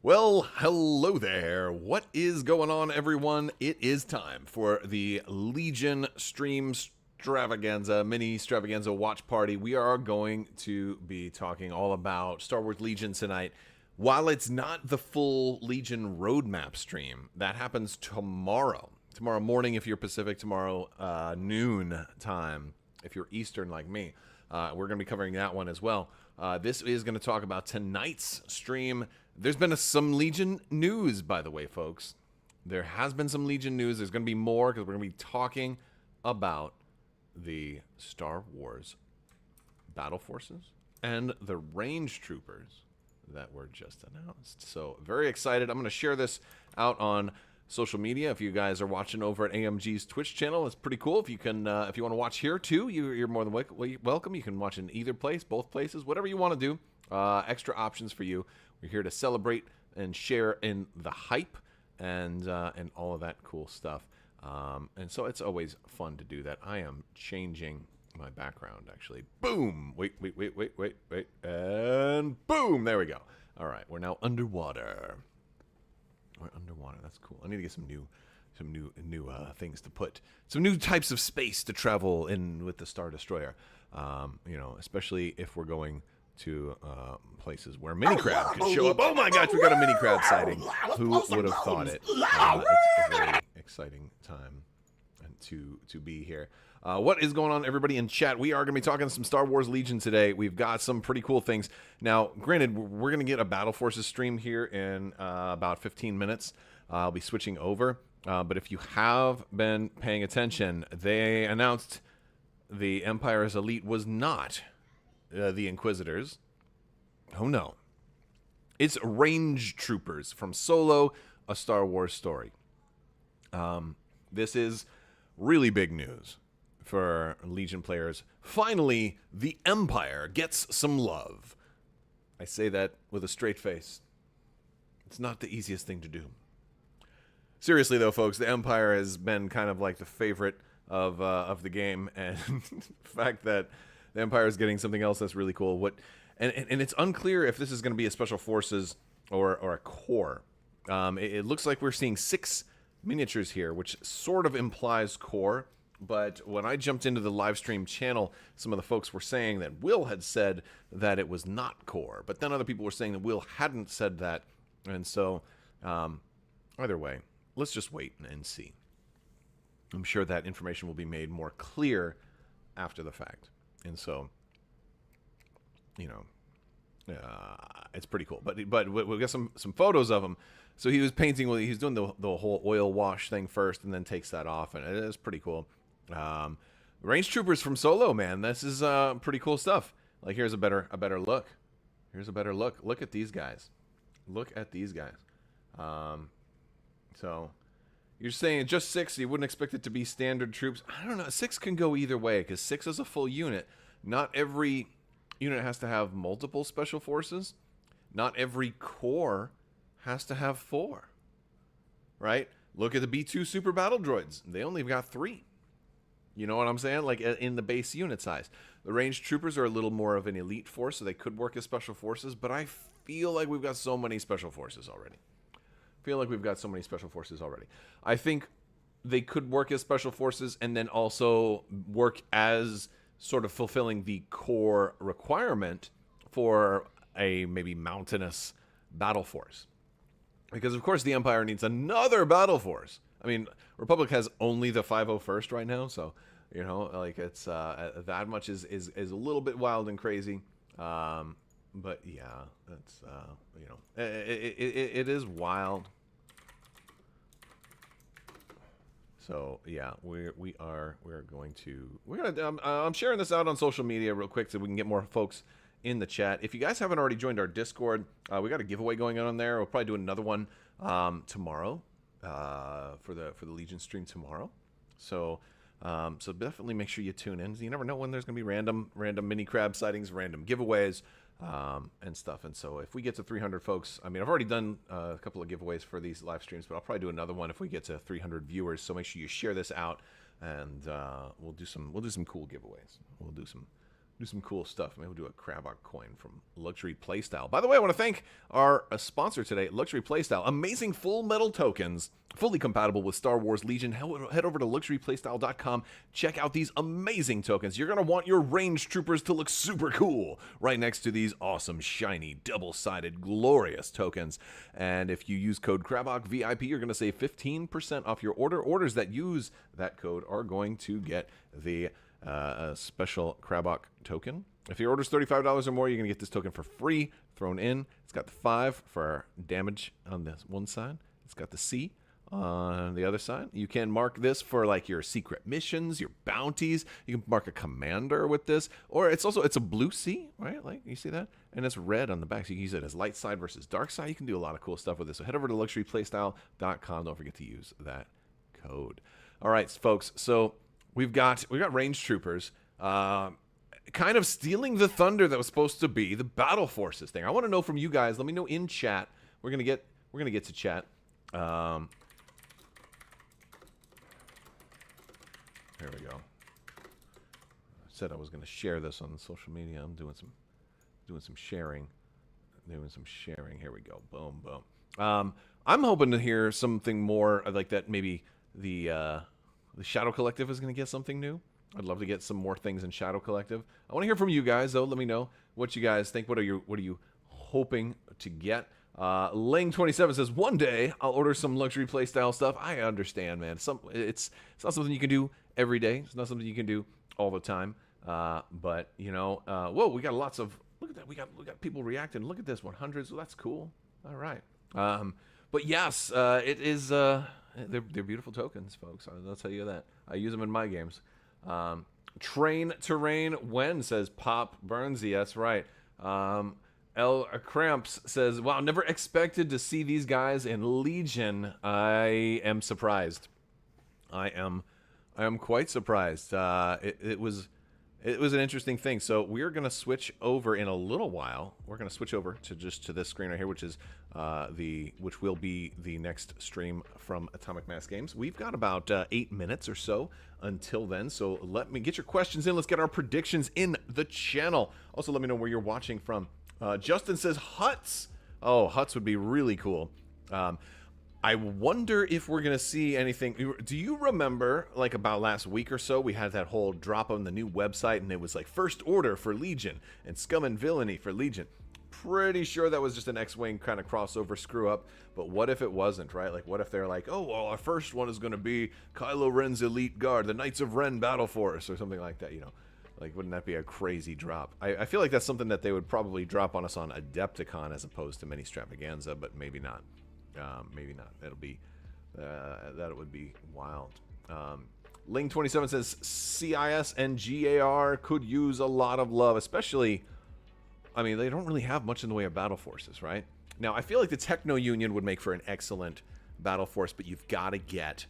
Well, hello there. What is going on, everyone? It is time for the Legion Stream Stravaganza, mini Stravaganza watch party. We are going to be talking all about Star Wars Legion tonight. While it's not the full Legion roadmap stream, that happens tomorrow. Tomorrow morning if you're Pacific, tomorrow noon time if you're Eastern like me. We're going to be covering that one as well. This is going to talk about tonight's stream. There's been some Legion news, by the way, folks. There has been some Legion news. There's going to be more because we're going to be talking about the Star Wars Battleforces and the Range Troopers that were just announced. So very excited. I'm going to share this out on social media. If you guys are watching over at AMG's Twitch channel, it's pretty cool. If you can, if you want to watch here too, you're more than welcome. You can watch in either place, both places, whatever you want to do. Extra options for you. We're here to celebrate and share in the hype and all of that cool stuff. And so it's always fun to do that. I am changing my background actually. Boom! Wait, and boom! There we go. All right, we're now underwater. We're underwater. That's cool. I need to get some new things to put. Some new types of space to travel in with the Star Destroyer. You know, especially if we're going to places where mini crab could show up. Oh my gosh, we got a mini crab sighting. Who would have thought it? It's a very exciting time to be here. What is going on, everybody in chat? We are going to be talking some Star Wars Legion today. We've got some pretty cool things. Now, granted, we're going to get a Battleforces stream here in about 15 minutes. I'll be switching over. But if you have been paying attention, they announced the Empire's elite was not the Inquisitors. Oh, no. It's Range Troopers from Solo, a Star Wars story. This is really big news for Legion players. Finally, the Empire gets some love. I say that with a straight face. It's not the easiest thing to do. Seriously, though, folks, the Empire has been kind of like the favorite of the game, and the fact that the Empire is getting something else that's really cool. And it's unclear if this is going to be a Special Forces or a core. It looks like we're seeing 6 miniatures here, which sort of implies core. But when I jumped into the live stream channel, some of the folks were saying that Will had said that it was not core. But then other people were saying that Will hadn't said that. And so, either way, let's just wait and see. I'm sure that information will be made more clear after the fact. And so, you know, it's pretty cool. But we'll get some photos of him. So he was painting, he's doing the whole oil wash thing first and then takes that off. And it is pretty cool. Range Troopers from Solo, man. This is pretty cool stuff. Like, here's a better look. Here's a better look. Look at these guys. Look at these guys. So you're saying just 6, you wouldn't expect it to be standard troops. I don't know. 6 can go either way because 6 is a full unit. Not every unit has to have multiple special forces. Not every core has to have 4. Right? Look at the B2 super battle droids. They only got 3. You know what I'm saying? Like in the base unit size. The Range Troopers are a little more of an elite force, so they could work as special forces, but I feel like we've got so many special forces already. I think they could work as special forces and then also work as sort of fulfilling the core requirement for a maybe mountainous battle force. Because, of course, the Empire needs another battle force. I mean, Republic has only the 501st right now, so, you know, like, it's that much is a little bit wild and crazy. But, yeah, that's, you know, it is wild. So, yeah, I'm sharing this out on social media real quick so we can get more folks in the chat. If you guys haven't already joined our Discord, we got a giveaway going on there. We'll probably do another one tomorrow for the Legion stream tomorrow. So so definitely make sure you tune in. You never know when there's going to be random mini crab sightings, random giveaways, and stuff. And so if we get to 300 folks, I mean, I've already done a couple of giveaways for these live streams, but I'll probably do another one if we get to 300 viewers. So make sure you share this out, and we'll do some cool giveaways. We'll do some do some cool stuff. Maybe we'll do a Crabbok coin from Luxury Playstyle. By the way, I want to thank our sponsor today, Luxury Playstyle. Amazing full metal tokens, fully compatible with Star Wars Legion. Head over to luxuryplaystyle.com. Check out these amazing tokens. You're going to want your range troopers to look super cool right next to these awesome, shiny, double-sided, glorious tokens. And if you use code Crabbok VIP, you're going to save 15% off your order. Orders that use that code are going to get the a special Crabbok token. If your order's $35 or more, you're going to get this token for free thrown in. It's got the 5 for damage on this one side. It's got the C on the other side. You can mark this for like your secret missions, your bounties. You can mark a commander with this. Or it's a blue C, right? Like, you see that? And it's red on the back, so you can use it as light side versus dark side. You can do a lot of cool stuff with this. So head over to luxuryplaystyle.com. Don't forget to use that code. All right, folks. So we've got range troopers, kind of stealing the thunder that was supposed to be the Battleforces thing. I want to know from you guys. Let me know in chat. We're gonna get to chat. There we go. I said I was gonna share this on social media. I'm doing some sharing. Here we go. Boom, boom. I'm hoping to hear something more like that. Maybe the Shadow Collective is going to get something new. I'd love to get some more things in Shadow Collective. I want to hear from you guys, though. Let me know what you guys think. What are you hoping to get? Ling27 says, one day I'll order some luxury playstyle stuff. I understand, man. It's not something you can do every day. It's not something you can do all the time. But, you know, whoa, we got lots of, look at that. We got people reacting. Look at this, 100s. Well, that's cool. All right. But yes, it is... They're beautiful tokens, folks. I'll tell you that. I use them in my games. Train Terrain When says Pop Burnsy. That's right. L Cramps says, wow, never expected to see these guys in Legion. I am surprised. I am quite surprised. It was an interesting thing. So we're going to switch over in a little while. We're going to switch over to this screen right here, which is which will be the next stream from Atomic Mass Games. We've got about 8 minutes or so until then. So let me get your questions in. Let's get our predictions in the channel. Also, let me know where you're watching from. Justin says Huts. Oh, Huts would be really cool. I wonder if we're going to see anything. Do you remember, like, about last week or so, we had that whole drop on the new website, and it was like First Order for Legion and Scum and Villainy for Legion. Pretty sure that was just an X-Wing kind of crossover screw-up, but what if it wasn't, right? Like, what if they're like, oh, well, our first one is going to be Kylo Ren's Elite Guard, the Knights of Ren Battle Force, or something like that, you know? Like, wouldn't that be a crazy drop? I feel like that's something that they would probably drop on us on Adepticon as opposed to Ministravaganza, but maybe not. Maybe not. That'll be that would be wild. Ling27 says CIS and GAR could use a lot of love, especially. I mean, they don't really have much in the way of battle forces, right? Now, I feel like the Techno Union would make for an excellent battle force, but you've got to get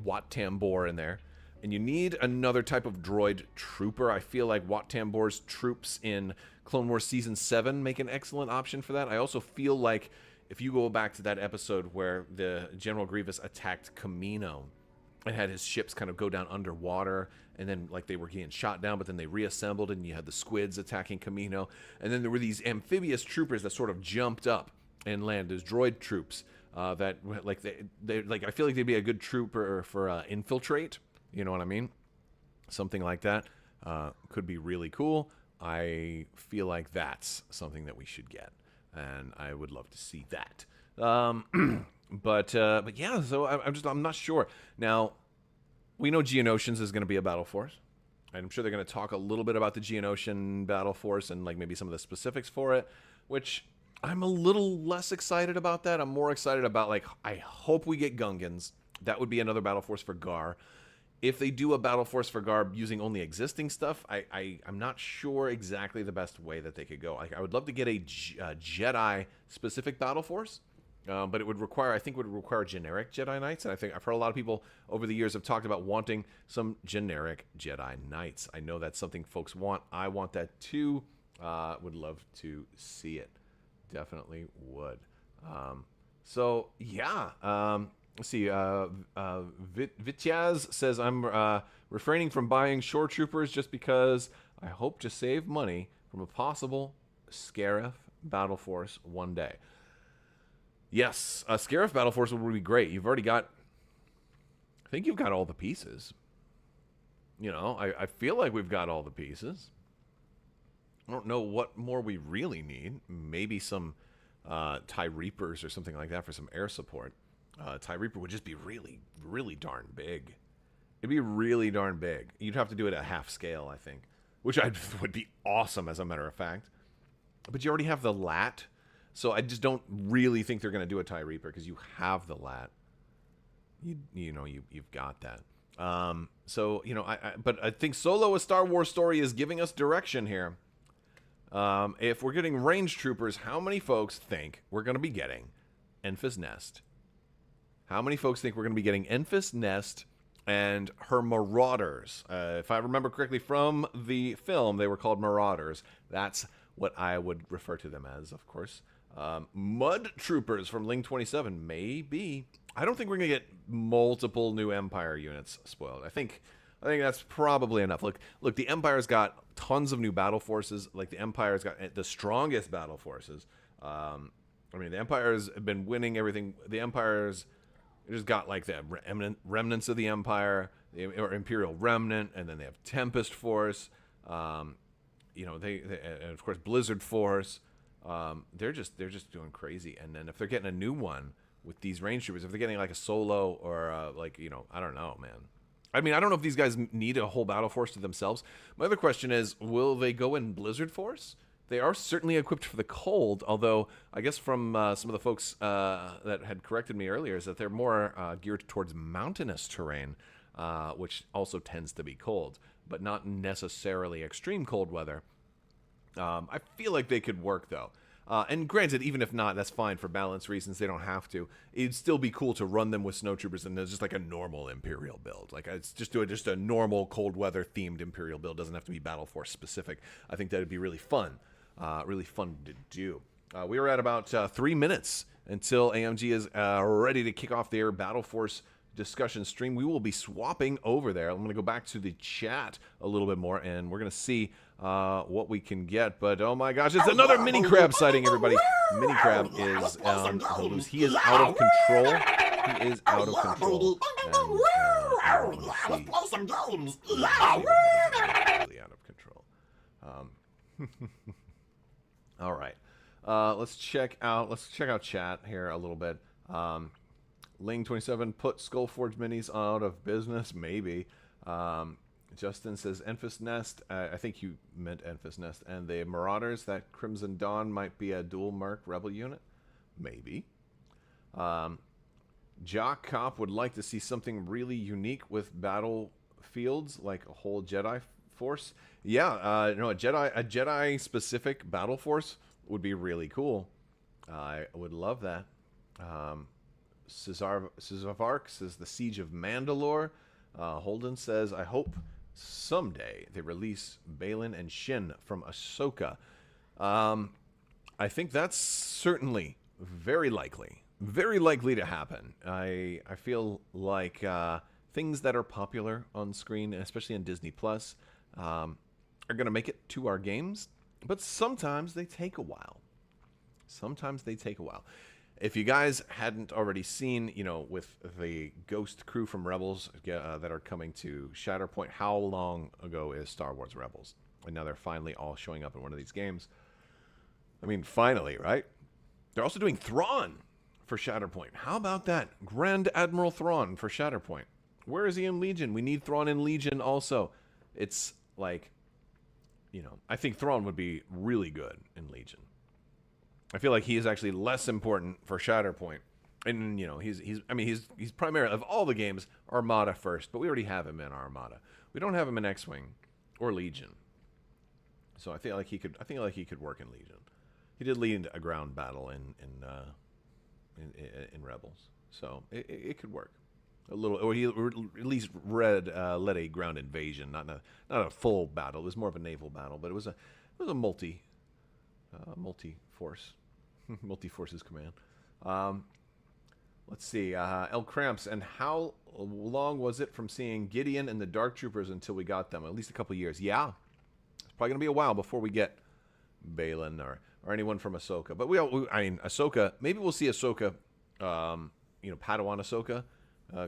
Wat Tambor in there, and you need another type of droid trooper. I feel like Wat Tambor's troops in Clone Wars Season 7 make an excellent option for that. I also feel like if you go back to that episode where the General Grievous attacked Kamino and had his ships kind of go down underwater, and then like they were getting shot down, but then they reassembled, and you had the squids attacking Kamino, and then there were these amphibious troopers that sort of jumped up and landed as droid troops that like they like I feel like they'd be a good trooper for infiltrate. You know what I mean? Something like that could be really cool. I feel like that's something that we should get, and I would love to see that. But yeah, so I'm not sure. Now, we know Geonosians is going to be a battle force. I'm sure they're going to talk a little bit about the Geonosian battle force and like maybe some of the specifics for it, which I'm a little less excited about that. I'm more excited about, like, I hope we get Gungans. That would be another battle force for Gar. If they do a battle force for Gar using only existing stuff, I'm not sure exactly the best way that they could go. I would love to get a Jedi-specific battle force, but it would require, I think, generic Jedi Knights. And I think I've heard a lot of people over the years have talked about wanting some generic Jedi Knights. I know that's something folks want. I want that too. Would love to see it. Definitely would. So yeah. Let's see. Vityaz says, I'm refraining from buying Shore Troopers just because I hope to save money from a possible Scarif Battle Force one day. Yes, a Scarif Battle Force would be great. You've already got... I think you've got all the pieces. You know, I feel like we've got all the pieces. I don't know what more we really need. Maybe some TIE Reapers or something like that for some air support. TIE Reaper would just be really, really darn big. It'd be really darn big. You'd have to do it at half scale, I think. Which would be awesome, as a matter of fact. But you already have the LAT. So I just don't really think they're going to do a TIE Reaper because you have the LAT. You've got that. So, you know, but I think Solo: A Star Wars Story is giving us direction here. If we're getting range troopers, how many folks think we're going to be getting Enfys Nest? How many folks think we're going to be getting Enfys Nest and her Marauders? If I remember correctly from the film, they were called Marauders. That's what I would refer to them as, of course. Mud Troopers from Ling 27, maybe. I don't think we're going to get multiple new Empire units spoiled. I think that's probably enough. Look, the Empire's got tons of new battle forces. Like, the Empire's got the strongest battle forces. I mean, the Empire's been winning everything. The Empire's just got, like, the remnants of the Empire, or Imperial Remnant, and then they have Tempest Force. You know, and of course, Blizzard Force. They're just doing crazy. And then if they're getting a new one with these range troopers, if they're getting like a Solo or like, you know, I don't know, man. I mean, I don't know if these guys need a whole battle force to themselves. My other question is, will they go in Blizzard Force? They are certainly equipped for the cold, although I guess from some of the folks that had corrected me earlier is that they're more geared towards mountainous terrain, which also tends to be cold, but not necessarily extreme cold weather. I feel like they could work, though. And granted, even if not, that's fine for balance reasons. They don't have to. It'd still be cool to run them with snowtroopers, and there's just like a normal Imperial build. Like, it's just a normal cold weather themed Imperial build. Doesn't have to be Battle Force specific. I think that'd be really fun. Really fun to do. We are at about 3 minutes until AMG is ready to kick off their Battle Force discussion stream. We will be swapping over there. I'm going to go back to the chat a little bit more, and we're going to see what we can get. But oh my gosh, it's another mini crab sighting, everybody. Mini crab is on the loose. He is out of control. He is out of control. And, let's see. Really out of control. All right. Let's check out chat here a little bit. Ling 27 put Skullforge minis out of business, maybe. Justin says Enfys Nest. I think you meant Enfys Nest. And the Marauders, that Crimson Dawn might be a dual Merc Rebel unit, maybe. Jock Cop would like to see something really unique with battlefields, like a whole Jedi force. Yeah, a Jedi specific battle force would be really cool. I would love that. Cizavark says the Siege of Mandalore. Holden says, I hope someday they release Balin and Shin from Ahsoka. I think that's certainly very likely to happen. I feel like things that are popular on screen, especially on Disney Plus, are going to make it to our games, but sometimes they take a while. If you guys hadn't already seen, you know, with the Ghost crew from Rebels that are coming to Shatterpoint, how long ago is Star Wars Rebels? And now they're finally all showing up in one of these games. I mean, finally, right? They're also doing Thrawn for Shatterpoint. How about that? Grand Admiral Thrawn for Shatterpoint. Where is he in Legion? We need Thrawn in Legion also. It's like, you know, I think Thrawn would be really good in Legion. I feel like he is actually less important for Shatterpoint. And, you know, he's primarily, of all the games, Armada first, but we already have him in Armada. We don't have him in X-Wing or Legion. So I feel like he could work in Legion. He did lead a ground battle in Rebels. So it could work. A little, or he at least led a ground invasion, not a full battle. It was more of a naval battle, but it was a multi-force. Multi-forces command. Let's see. El Cramps. And how long was it from seeing Gideon and the Dark Troopers until we got them? At least a couple years. Yeah. It's Probably going to be a while before we get Balin or anyone from Ahsoka. But Ahsoka, maybe we'll see Ahsoka, Padawan Ahsoka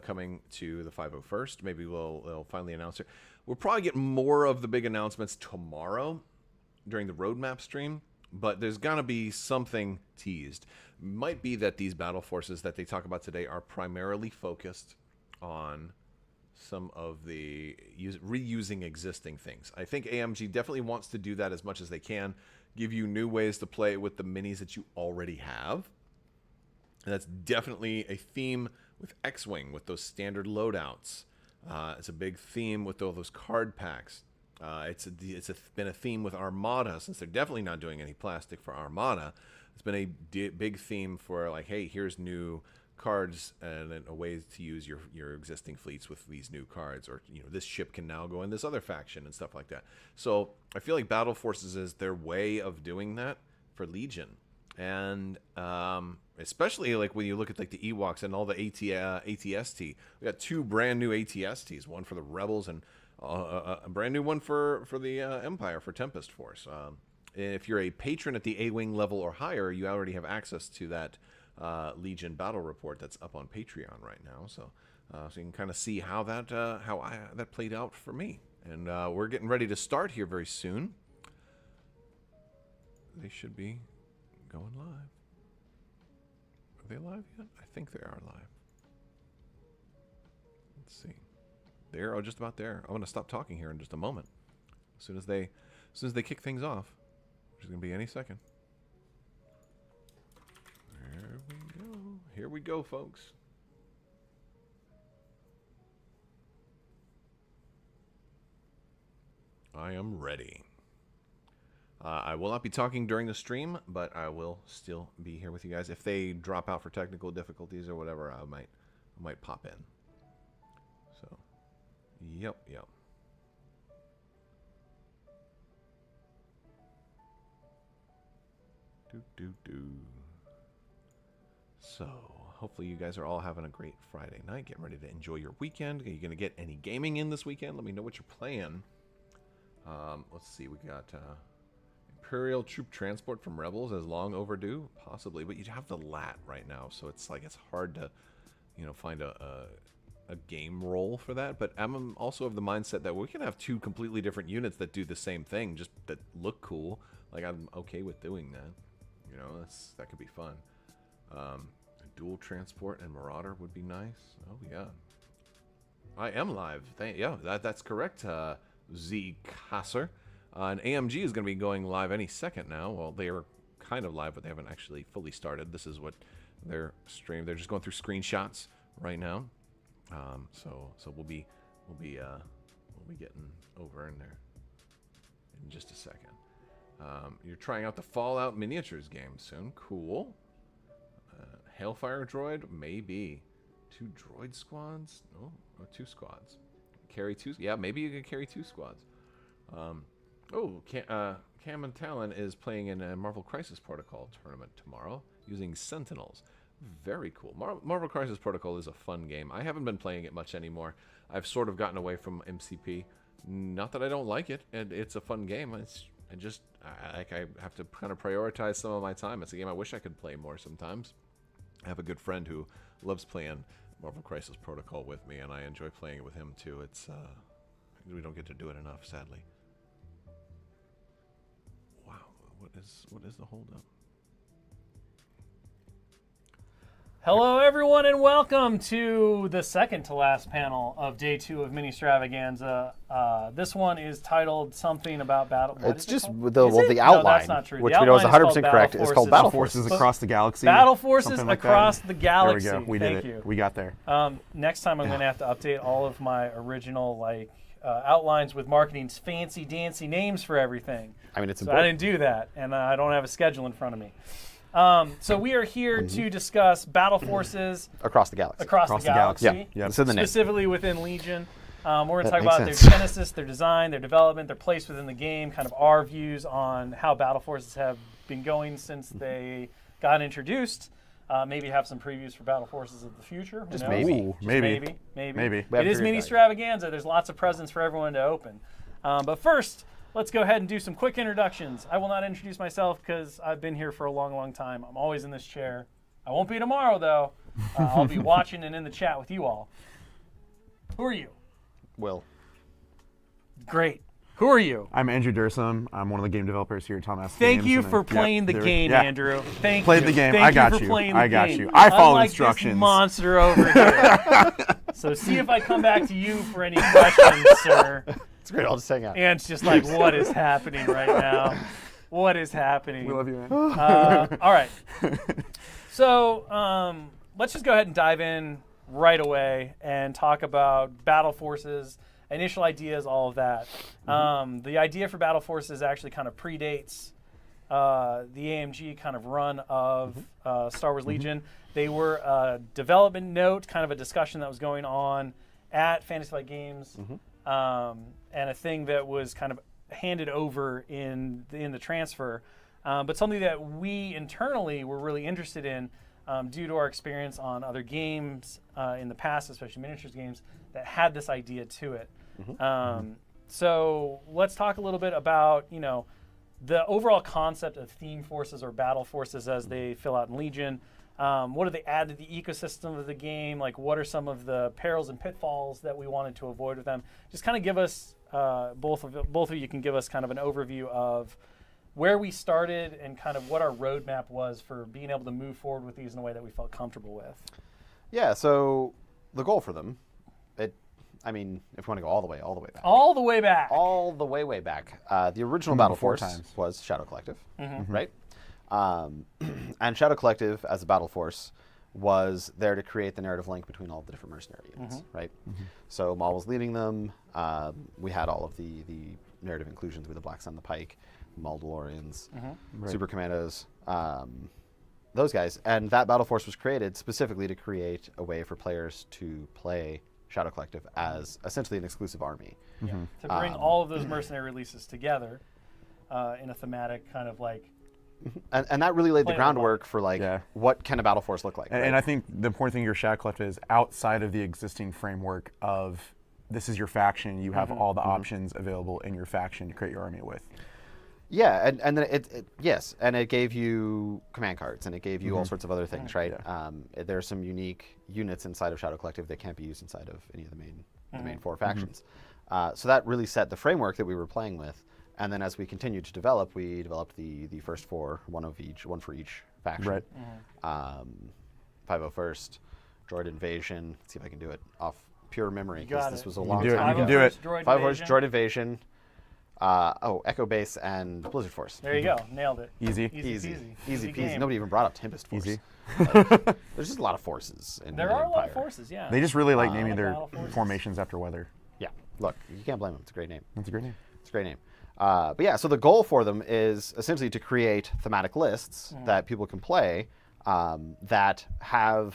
coming to the 501st. Maybe they'll finally announce her. We'll probably get more of the big announcements tomorrow during the roadmap stream. But there's going to be something teased. Might be that these battle forces that they talk about today are primarily focused on some of the reusing existing things. I think AMG definitely wants to do that as much as they can, give you new ways to play with the minis that you already have. And that's definitely a theme with X-Wing, with those standard loadouts. It's a big theme with all those card packs. It's been a theme with Armada, since they're definitely not doing any plastic for Armada. It's been a big theme for, like, hey, here's new cards and a way to use your existing fleets with these new cards, or this ship can now go in this other faction and stuff like that. So I feel like Battle Forces is their way of doing that for Legion, and especially like when you look at like the Ewoks and all the ATST. We got 2 brand new ATSTs, one for the Rebels and a brand new one for the Empire, for Tempest Force. If you're a patron at the A-Wing level or higher, you already have access to that Legion battle report that's up on Patreon right now. So you can kind of see how that played out for me. And we're getting ready to start here very soon. They should be going live. Are they live yet? I think they are live. Let's see. They're just about there. I'm going to stop talking here in just a moment. As soon as they kick things off, which is going to be any second. There we go. Here we go, folks. I am ready. I will not be talking during the stream, but I will still be here with you guys. If they drop out for technical difficulties or whatever, I might pop in. So, yep. So, hopefully you guys are all having a great Friday night, getting ready to enjoy your weekend. Are you going to get any gaming in this weekend? Let me know what you're playing. Let's see, we got Imperial Troop Transport from Rebels is long overdue, possibly, but you'd have the LAT right now, so it's hard to, find a game role for that. But I'm also of the mindset that we can have 2 completely different units that do the same thing, just that look cool. Like, I'm okay with doing that. That could be fun. Dual Transport and Marauder would be nice. Oh yeah, I am live. That's correct. Z Kasser. And AMG is going to be going live any second now. Well, they are kind of live, but they haven't actually fully started. This is what their stream. They're just going through screenshots right now. So we'll be getting over in there in just a second. You're trying out the Fallout miniatures game soon. Cool. Hailfire droid, maybe. 2 droid squads? No, 2 squads. Carry 2? Yeah, maybe you can carry 2 squads. Cam and Talon is playing in a Marvel Crisis Protocol tournament tomorrow using Sentinels. Very cool. Marvel Crisis Protocol is a fun game. I haven't been playing it much anymore. I've sort of gotten away from MCP. Not that I don't like it, and it's a fun game. I have to kind of prioritize some of my time. It's a game I wish I could play more sometimes. I have a good friend who loves playing Marvel Crisis Protocol with me, and I enjoy playing it with him too. It's we don't get to do it enough, sadly. Wow, what is the holdup? Hello, everyone, and welcome to the second to last panel of day 2 of Ministravaganza. This one is titled something about battle. It's just the outline, no, that's not true. which the we know is outline 100% correct. It's called Battle Forces Across the Galaxy. Battle Forces like Across that. the Galaxy. There we go. We did it. We got there. Next time I'm going to have to update all of my original outlines with marketing's fancy dancy names for everything. I mean, it's so important. I didn't do that, and I don't have a schedule in front of me. So we are here to discuss Battle Forces Across the Galaxy. Across the Galaxy. Yeah, it's in the name. Specifically within Legion. We're going to talk makes about sense. their genesis, their design, their development, their place within the game, kind of our views on how Battle Forces have been going since they got introduced. Maybe have some previews for Battle Forces of the future. Who Just knows? maybe. Just Maybe. maybe. We It is Ministravaganza. There's lots of presents for everyone to open. But first, let's go ahead and do some quick introductions. I will not introduce myself because I've been here for a long, long time. I'm always in this chair. I won't be tomorrow, though. I'll be watching and in the chat with you all. Who are you? Will. Great. Who are you? I'm Andrew Dursum. I'm one of the game developers here at Thomas Thank Games. you for playing the game, Andrew. Thank you. Played the game. Thank I got you. For you. playing I the got game. you. I follow Unlike instructions. This monster over here. So see if I come back to you for any questions, sir. It's great. I'll just hang out. And it's just like, what is happening right now? What is happening? We love you, man. All right. So let's just go ahead and dive in right away and talk about Battleforces, initial ideas, all of that. The idea for Battleforces actually kind of predates the AMG kind of run of Star Wars Legion. They were a development note, kind of a discussion that was going on at Fantasy Flight Games, and a thing that was kind of handed over in the transfer, but something that we internally were really interested in due to our experience on other games in the past, especially miniatures games, that had this idea to it. So let's talk a little bit about, the overall concept of theme forces or battle forces as they fill out in Legion. What do they add to the ecosystem of the game? Like, what are some of the perils and pitfalls that we wanted to avoid with them? Just kind of give us, both of you can give us kind of an overview of where we started and kind of what our roadmap was for being able to move forward with these in a way that we felt comfortable with. Yeah, so the goal for them, if you want to go all the way back. All the way back. All the way back. The original Battle Force was Shadow Collective, right? And Shadow Collective, as a Battle Force, was there to create the narrative link between all the different mercenary units, right? So Maul was leading them. We had all of the narrative inclusions with the Black Sun, the Pike, Mandalorians, Super Commandos, those guys. And that Battle Force was created specifically to create a way for players to play Shadow Collective as essentially an exclusive army. To bring all of those mercenary releases together in a thematic kind of like... And that really laid the groundwork for what can a Battle Force look like. And I think the important thing your Shadow Collective is outside of the existing framework of this is your faction, you have all the options available in your faction to create your army with. Yeah, and then and it gave you command cards, and it gave you all sorts of other things, right? There are some unique units inside of Shadow Collective that can't be used inside of any of the main four factions. So that really set the framework that we were playing with. And then as we continued to develop, we developed the first four, one for each faction. Right. 501st, Droid Invasion. Let's see if I can do it off pure memory, because this was a long time You ago. can do it. 501st, Droid Invasion. Echo Base and Blizzard Force. There you go. Nailed it. Easy peasy. Game. Nobody even brought up Tempest Force. Easy. There's just a lot of forces. There are a lot of forces, yeah. They just really like naming like their battle forces. formations after weather. Yeah. Look, you can't blame them. It's a great name. That's a great name. It's a great name. But yeah, so the goal for them is essentially to create thematic lists that people can play that have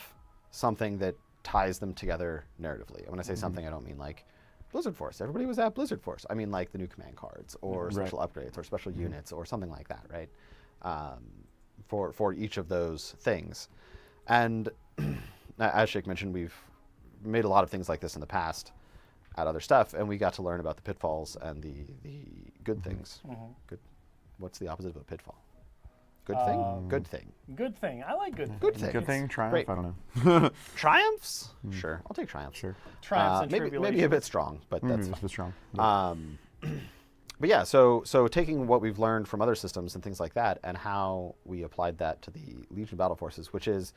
something that ties them together narratively. And when I say something, I don't mean like Blizzard Force. Everybody was at Blizzard Force. I mean like the new command cards or special upgrades or special units or something like that, right? For each of those things. And as Shake mentioned, we've made a lot of things like this in the past at other stuff, and we got to learn about the pitfalls and the good things. Good. What's the opposite of a pitfall? Good thing? Good thing. Good thing. I like good thing. Good thing. Good thing, triumph, Great. I don't know. Triumphs? Sure. I'll take triumphs. Sure. Triumphs and maybe tribulations. a bit strong, but that's It's a bit strong. But yeah, so taking what we've learned from other systems and things like that, and how we applied that to the Legion Battle Forces, which is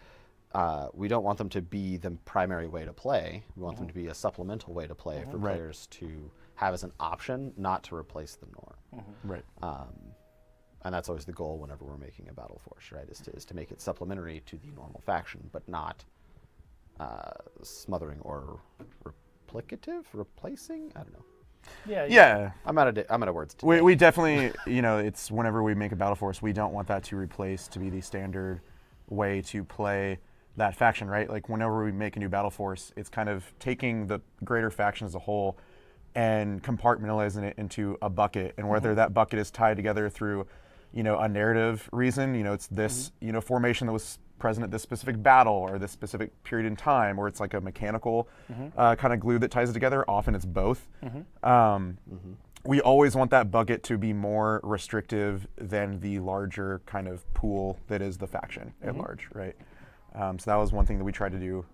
we don't want them to be the primary way to play. We want them to be a supplemental way to play for players to have as an option, not to replace the norm. Right. And that's always the goal whenever we're making a Battle Force, right? Is to make it supplementary to the normal faction, but not smothering or replacing. I don't know. Yeah. I'm out of words today. We definitely, it's whenever we make a Battle Force, we don't want that to replace to be the standard way to play that faction, right? Like whenever we make a new Battle Force, it's kind of taking the greater faction as a whole and compartmentalizing it into a bucket, and whether that bucket is tied together through, a narrative reason, it's this, formation that was present at this specific battle or this specific period in time, or it's like a mechanical kind of glue that ties it together. Often it's both. we always want that bucket to be more restrictive than the larger kind of pool that is the faction at large, right? So that was one thing that we tried to do,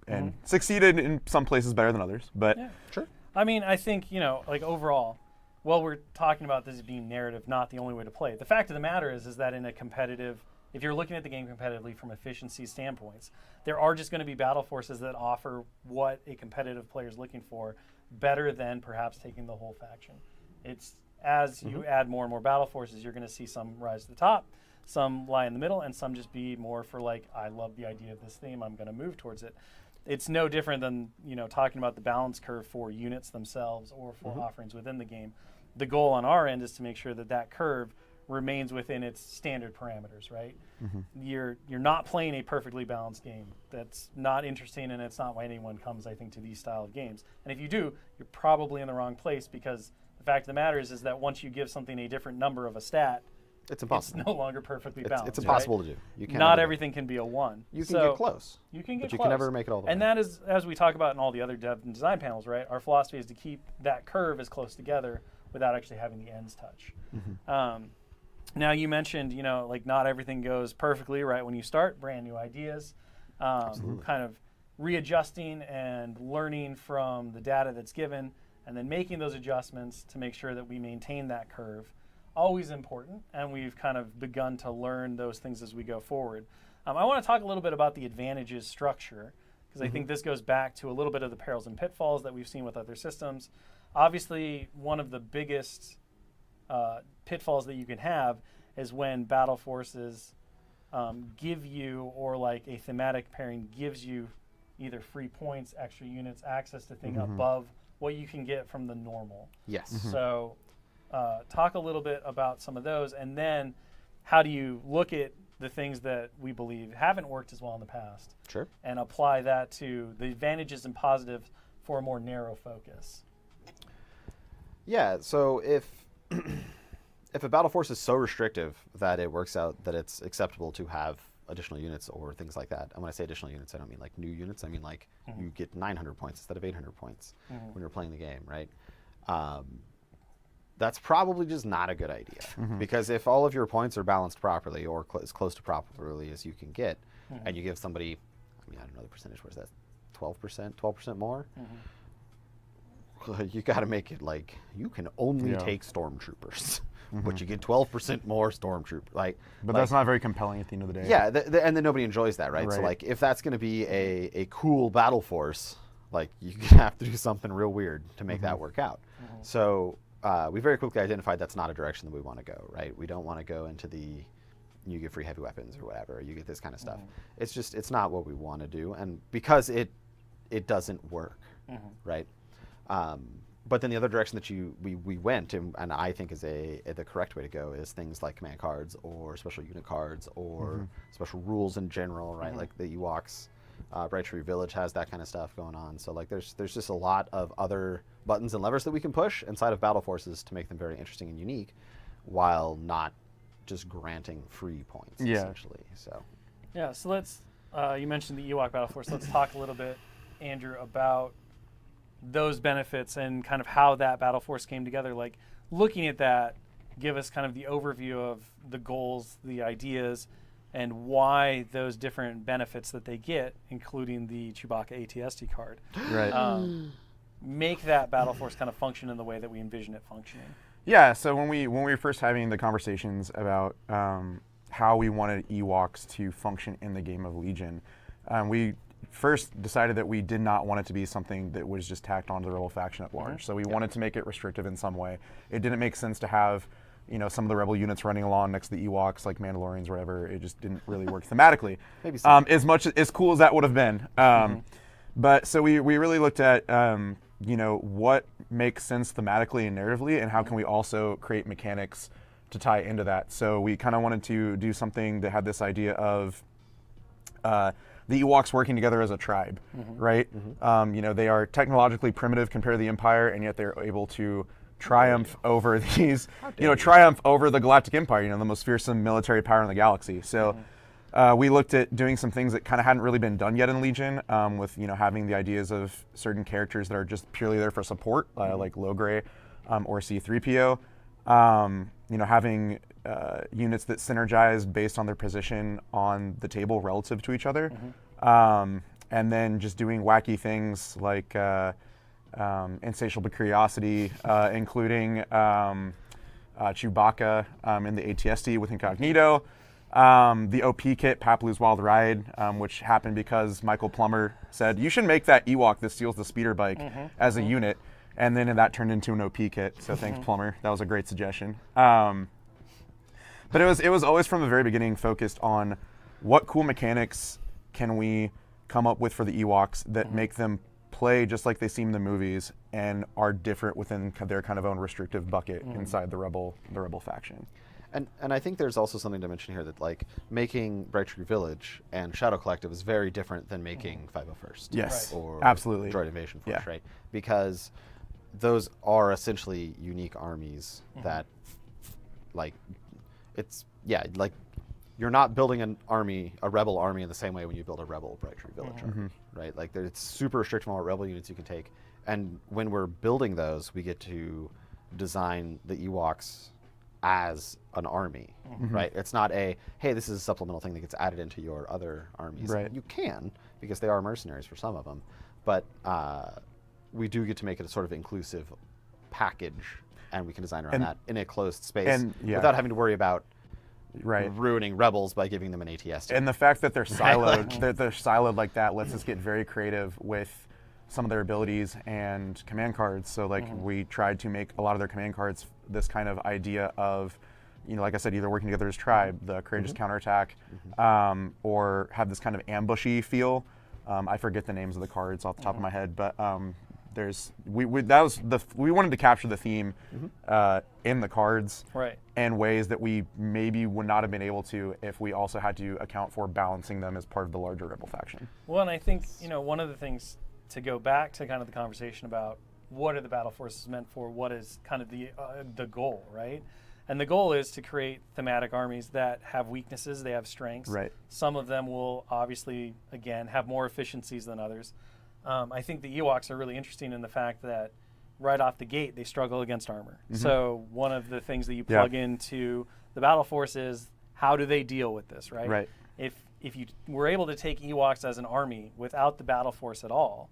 and succeeded in some places better than others. But Sure. I mean, I think, like overall, while we're talking about this being narrative, not the only way to play it, the fact of the matter is that in a competitive, if you're looking at the game competitively from efficiency standpoints, there are just going to be battle forces that offer what a competitive player is looking for better than perhaps taking the whole faction. It's as you add more and more battle forces, you're going to see some rise to the top, some lie in the middle, and some just be more for like, I love the idea of this theme, I'm going to move towards it. It's no different than talking about the balance curve for units themselves or for offerings within the game. The goal on our end is to make sure that that curve remains within its standard parameters, right? You're not playing a perfectly balanced game. That's not interesting, and it's not why anyone comes, I think, to these style of games. And if you do, you're probably in the wrong place, because the fact of the matter is that once you give something a different number of a stat, It's impossible. it's no longer perfectly balanced. It's impossible right? to do. You can't Not ever- everything can be a 1. You can So get close. You can get but you close. can never make it all the way. And that is, as we talk about in all the other dev and design panels, right? Our philosophy is to keep that curve as close together without actually having the ends touch. Now you mentioned, like not everything goes perfectly right when you start, brand new ideas, kind of readjusting and learning from the data that's given, and then making those adjustments to make sure that we maintain that curve. Always important, and we've kind of begun to learn those things as we go forward. I want to talk a little bit about the advantages structure, because I think this goes back to a little bit of the perils and pitfalls that we've seen with other systems. Obviously, one of the biggest pitfalls that you can have is when battle forces give you, or like a thematic pairing gives you, either free points, extra units, access to things above what you can get from the normal. Yes. So talk a little bit about some of those, and then how do you look at the things that we believe haven't worked as well in the past Sure. and apply that to the advantages and positives for a more narrow focus? Yeah, so if if a battle force is so restrictive that it works out that it's acceptable to have additional units or things like that, and when I say additional units, I don't mean like new units, I mean like you get 900 points instead of 800 points when you're playing the game, right? That's probably just not a good idea, because if all of your points are balanced properly, or as close to properly as you can get, and you give somebody, I mean, I don't know the percentage, what is that, 12%, 12% more? You got to make it like you can only take stormtroopers, but you get 12% more stormtrooper. But that's not very compelling at the end of the day. Yeah, and then nobody enjoys that, right? So like, if that's going to be a cool battle force, like you have to do something real weird to make that work out. So we very quickly identified that's not a direction that we want to go, right? We don't want to go into the you get free heavy weapons or whatever, you get this kind of stuff. It's not what we want to do, and because it doesn't work, right? But then the other direction that we went, and I think is the correct way to go, is things like command cards or special unit cards or special rules in general, right? Like the Ewoks, Bright Tree Village has that kind of stuff going on. So like there's just a lot of other buttons and levers that we can push inside of battle forces to make them very interesting and unique, while not just granting free points essentially. So yeah, so let's you mentioned the Ewok battle force. Let's talk a little bit, Andrew, about those benefits and kind of how that battle force came together. Like, looking at that, give us kind of the overview of the goals, the ideas, and why those different benefits that they get, including the Chewbacca ATST card, make that battle force kind of function in the way that we envision it functioning. Yeah, so when we were first having the conversations about how we wanted Ewoks to function in the game of Legion, we first decided that we did not want it to be something that was just tacked onto the Rebel faction at large. So we wanted to make it restrictive in some way. It didn't make sense to have, some of the Rebel units running along next to the Ewoks, like Mandalorians or whatever. It just didn't really work thematically. Maybe so. As cool as that would have been. But so we really looked at what makes sense thematically and narratively, and how can we also create mechanics to tie into that. So we kind of wanted to do something that had this idea of the Ewoks working together as a tribe, right? They are technologically primitive compared to the Empire, and yet they're able to triumph over these, triumph over the Galactic Empire, the most fearsome military power in the galaxy. So we looked at doing some things that kind of hadn't really been done yet in Legion, with having the ideas of certain characters that are just purely there for support, like Logray, or C-3PO. Having units that synergize based on their position on the table relative to each other. And then just doing wacky things like insatiable curiosity, including Chewbacca in the ATST with Incognito. The OP kit, Papalu's Wild Ride, which happened because Michael Plummer said, you should make that Ewok that steals the speeder bike as a unit. And then that turned into an OP kit. So thanks, Plummer. That was a great suggestion. But it was always from the very beginning focused on what cool mechanics can we come up with for the Ewoks that make them play just like they seem in the movies and are different within their kind of own restrictive bucket inside the rebel faction. And I think there's also something to mention here that like making Bright Tree Village and Shadow Collective is very different than making 501st. Yes, or absolutely. Droid Invasion Force, Yeah. right? Because those are essentially unique armies that, like, like you're not building an army, a rebel army, in the same way when you build a rebel Bright Tree Village army, right? Like, it's super restricted on what rebel units you can take. And when we're building those, we get to design the Ewoks as an army, right? It's not a, hey, this is a supplemental thing that gets added into your other armies. Right. You can, because they are mercenaries for some of them, but we do get to make it a sort of inclusive package, and we can design around that in a closed space without having to worry about ruining rebels by giving them an ATS. And the fact that they're siloed, that they're siloed like that lets us get very creative with some of their abilities and command cards. So like we tried to make a lot of their command cards this kind of idea of, like I said, either working together as tribe, the courageous counterattack, or have this kind of ambushy feel. I forget the names of the cards off the top of my head, but we wanted to capture the theme in the cards in ways that we maybe would not have been able to if we also had to account for balancing them as part of the larger rebel faction. Well, and I think one of the things to go back to kind of the conversation about what are the battle forces meant for, what is kind of the goal, right? And the goal is to create thematic armies that have weaknesses, they have strengths. Right. Some of them will obviously, again, have more efficiencies than others. I think the Ewoks are really interesting in the fact that right off the gate, they struggle against armor. So one of the things that you plug into the battle force is how do they deal with this, right? Right. If you were able to take Ewoks as an army without the battle force at all,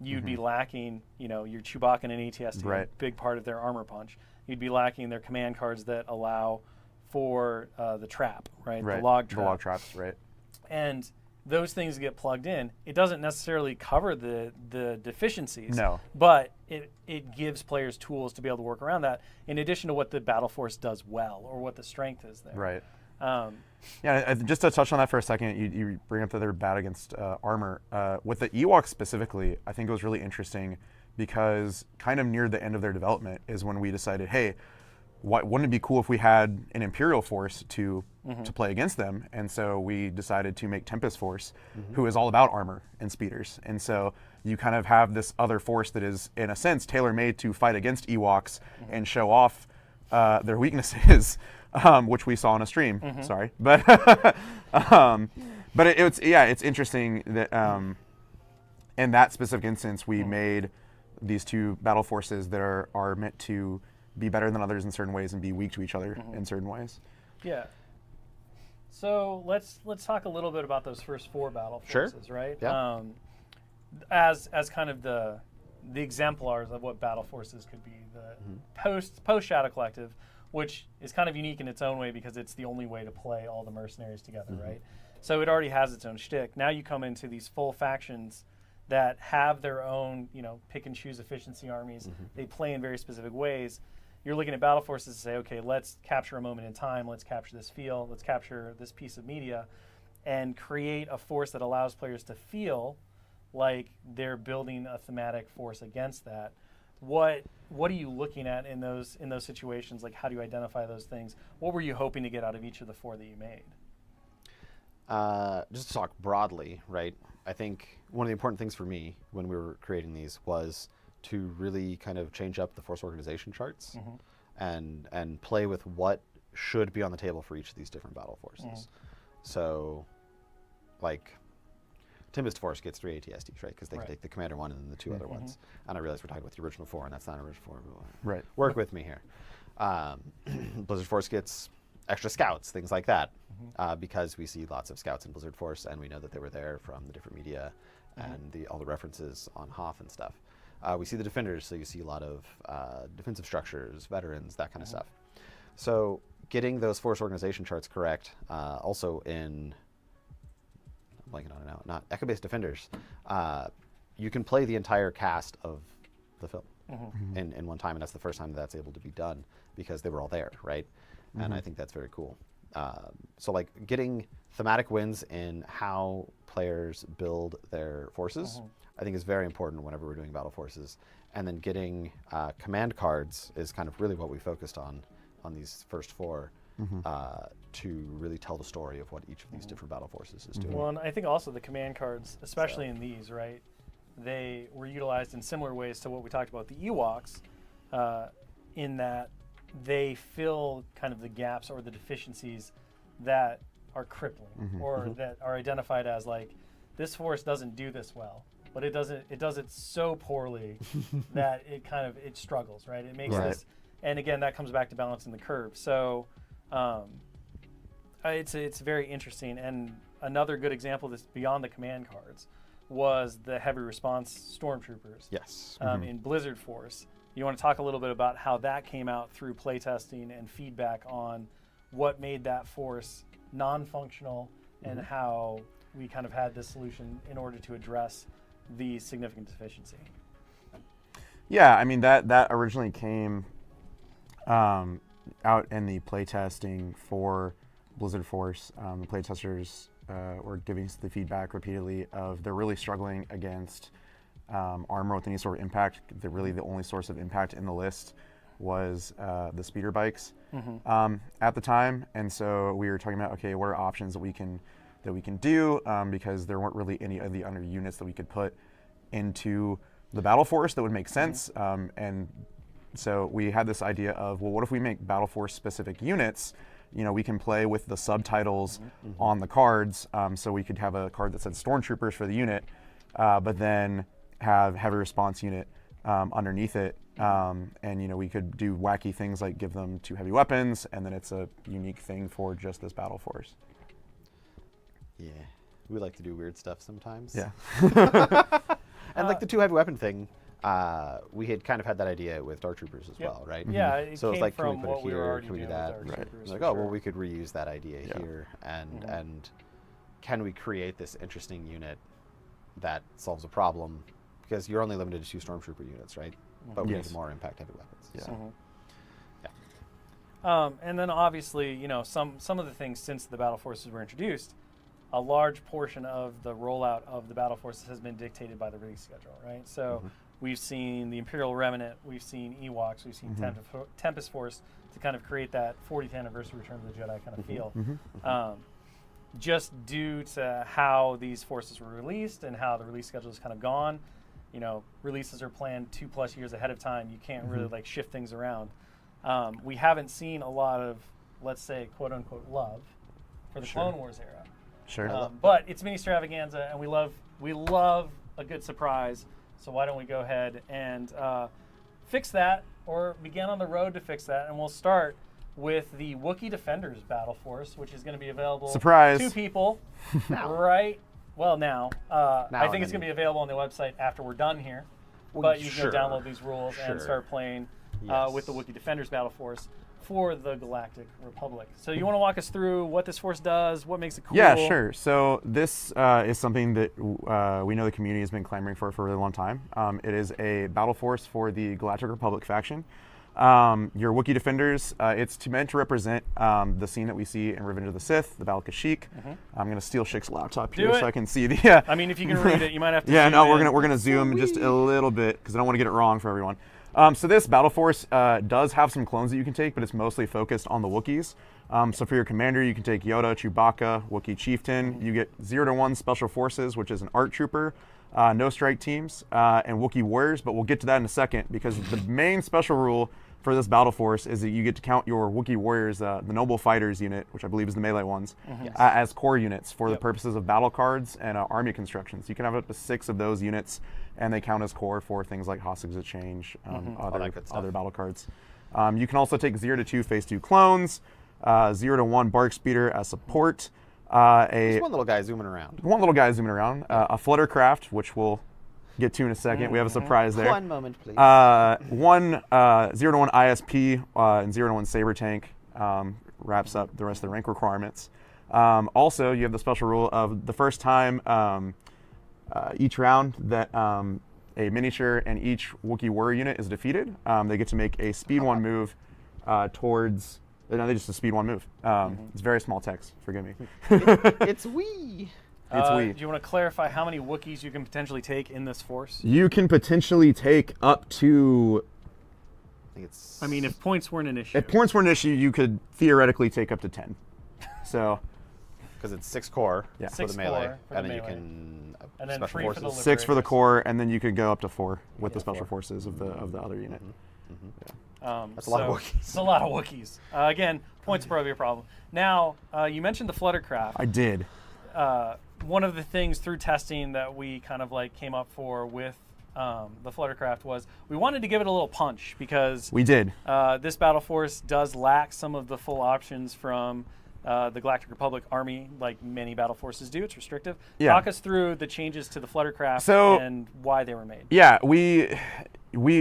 you'd be lacking, your Chewbacca and ATST, a big part of their armor punch. You'd be lacking their command cards that allow for the trap, right? The log trap. The log traps, right. And those things get plugged in. It doesn't necessarily cover the deficiencies. No. But it gives players tools to be able to work around that, in addition to what the battle force does well or what the strength is there. Right. Just to touch on that for a second, you bring up that they're bad against armor. With the Ewoks specifically, I think it was really interesting because kind of near the end of their development is when we decided, hey, wouldn't it be cool if we had an Imperial force to play against them? And so we decided to make Tempest Force, who is all about armor and speeders. And so you kind of have this other force that is, in a sense, tailor-made to fight against Ewoks and show off their weaknesses, which we saw on a stream. Sorry, but it's interesting that in that specific instance, we made these two battle forces that are meant to be better than others in certain ways and be weak to each other in certain ways. Yeah. So let's talk a little bit about those first four battle forces, right? Yeah. As kind of the exemplars of what battle forces could be. The post Shadow Collective, which is kind of unique in its own way because it's the only way to play all the mercenaries together, right? So it already has its own shtick. Now you come into these full factions that have their own, pick and choose efficiency armies. They play in very specific ways. You're looking at battle forces to say, okay, let's capture a moment in time. Let's capture this feel. Let's capture this piece of media and create a force that allows players to feel like they're building a thematic force against that. What are you looking at in those situations? Like, how do you identify those things? What were you hoping to get out of each of the four that you made? Just to talk broadly, right? I think one of the important things for me when we were creating these was to really kind of change up the force organization charts and play with what should be on the table for each of these different battle forces. So, like, Tempest Force gets 3 ATSDs, right? Because they Right. can take the Commander 1 and then the 2 other ones. And I realize we're talking about the original 4, and that's not original 4. But Right. work with me here. Blizzard Force gets extra scouts, things like that, because we see lots of scouts in Blizzard Force, and we know that they were there from the different media and all the references on Hoth and stuff. We see the Defenders, so you see a lot of defensive structures, veterans, that kind of stuff. So getting those force organization charts correct, also in, I'm blanking on it now, not Echo-based Defenders, you can play the entire cast of the film in one time, and that's the first time that's able to be done because they were all there, right? And I think that's very cool. So like getting thematic wins in how players build their forces, I think is very important whenever we're doing Battle Forces. And then getting command cards is kind of really what we focused on these first 4 to really tell the story of what each of these different Battle Forces is doing. Well, and I think also the command cards, especially in these, right, they were utilized in similar ways to what we talked about the Ewoks, in that they fill kind of the gaps or the deficiencies that are crippling or that are identified as like, this force doesn't do this well, but it does it so poorly that it struggles, right? It makes this, and again, that comes back to balancing the curve. So it's very interesting. And another good example that's beyond the command cards was the heavy response stormtroopers. Yes. In Blizzard Force. You want to talk a little bit about how that came out through playtesting and feedback on what made that force non-functional and how we kind of had this solution in order to address the significant deficiency. Yeah, I mean that originally came out in the playtesting for Blizzard Force. The playtesters were giving us the feedback repeatedly of they're really struggling against armor with any sort of impact. Really the only source of impact in the list was the speeder bikes at the time, and so we were talking about, okay, what are options that we can do, because there weren't really any of the other units that we could put into the Battle Force that would make sense. And so we had this idea of, well, what if we make Battle Force specific units? You know, we can play with the subtitles on the cards, so we could have a card that said Stormtroopers for the unit, but then have heavy response unit underneath it, and you know, we could do wacky things like give them 2 heavy weapons, and then it's a unique thing for just this Battle Force. Yeah, we like to do weird stuff sometimes. Yeah. And like the 2 heavy weapon thing, we had kind of had that idea with Dark Troopers as well, right? Yeah, it So it's came like, can we from put what it we were here? already Can we do doing with that? Dark Right. Troopers, Like, for oh, well, sure. we could reuse that idea here, and can we create this interesting unit that solves a problem? Because you're only limited to 2 Stormtrooper units, right? But we need more impact heavy weapons. Yeah. So. And then obviously, you know, some of the things since the Battle Forces were introduced, a large portion of the rollout of the Battle Forces has been dictated by the release schedule, right? So we've seen the Imperial Remnant, we've seen Ewoks, we've seen Tempest Force to kind of create that 40th anniversary Return of the Jedi kind of feel. Just due to how these forces were released and how the release schedule has kind of gone, you know, releases are planned 2+ years ahead of time. You can't really like shift things around. We haven't seen a lot of, let's say, quote unquote, love for the Clone Wars era. Sure. But it's Ministravaganza, and we love a good surprise. So why don't we go ahead and fix that, or begin on the road to fix that? And we'll start with the Wookiee Defenders Battle Force, which is going to be available Surprise. to people right. Well, now I think it's and going to be available on the website after we're done here. But you can go download these rules and start playing with the Wookiee Defenders Battle Force for the Galactic Republic. So you want to walk us through what this force does, what makes it cool? Yeah, sure. So this is something that we know the community has been clamoring for a really long time. It is a battle force for the Galactic Republic faction. Your Wookiee Defenders, it's meant to represent the scene that we see in Revenge of the Sith, the Battle of Kashyyyk. I'm going to steal Shik's laptop here so I can see the... I mean, if you can read it, you might have to Yeah, zoom no, in. we're gonna zoom just a little bit because I don't want to get it wrong for everyone. So this battle force does have some clones that you can take, but it's mostly focused on the Wookiees. So for your commander, you can take Yoda, Chewbacca, Wookiee Chieftain. You get 0-1 Special Forces, which is an ARC Trooper, no strike teams, and Wookiee Warriors, but we'll get to that in a second because the main special rule for this battle force is that you get to count your Wookiee warriors, the noble fighters unit, which I believe is the melee ones, as core units for the purposes of battle cards and army constructions. You can have up to 6 of those units, and they count as core for things like hostage exchange, other battle cards. You can also take 0 to 2 phase 2 clones, 0 to 1 bark speeder as support. There's one little guy zooming around. A fluttercraft, which we'll get to in a second. We have a surprise there. One moment, please. 0 to 1 ISP and 0 to 1 saber tank wraps up the rest of the rank requirements. Also, you have the special rule of the first time each round that a miniature and each Wookiee warrior unit is defeated, they get to make a speed 1 move towards. No, they just a speed 1 move. It's very small text. Forgive me. It's wee. It's wee. Do you want to clarify how many Wookiees you can potentially take in this force? You can potentially take up to. I mean, if points weren't an issue. If points were an issue, you could theoretically take up to 10. So. Because it's 6 core for 6 the melee, core for and the then you melee. can And then special 3 for the forces. 6 for the Liberators. core, and then you could go up to 4 with the special forces of the other unit. That's a lot of Wookiees. It's a lot of Wookiees. Again, points are probably a problem. Now, you mentioned the Fluttercraft. I did. One of the things through testing that we kind of like came up for with the Fluttercraft was we wanted to give it a little punch because We did. this battle force does lack some of the full options from the Galactic Republic Army, like many battle forces do. It's restrictive. Yeah. Talk us through the changes to the Fluttercraft So- and why they were made. Yeah, we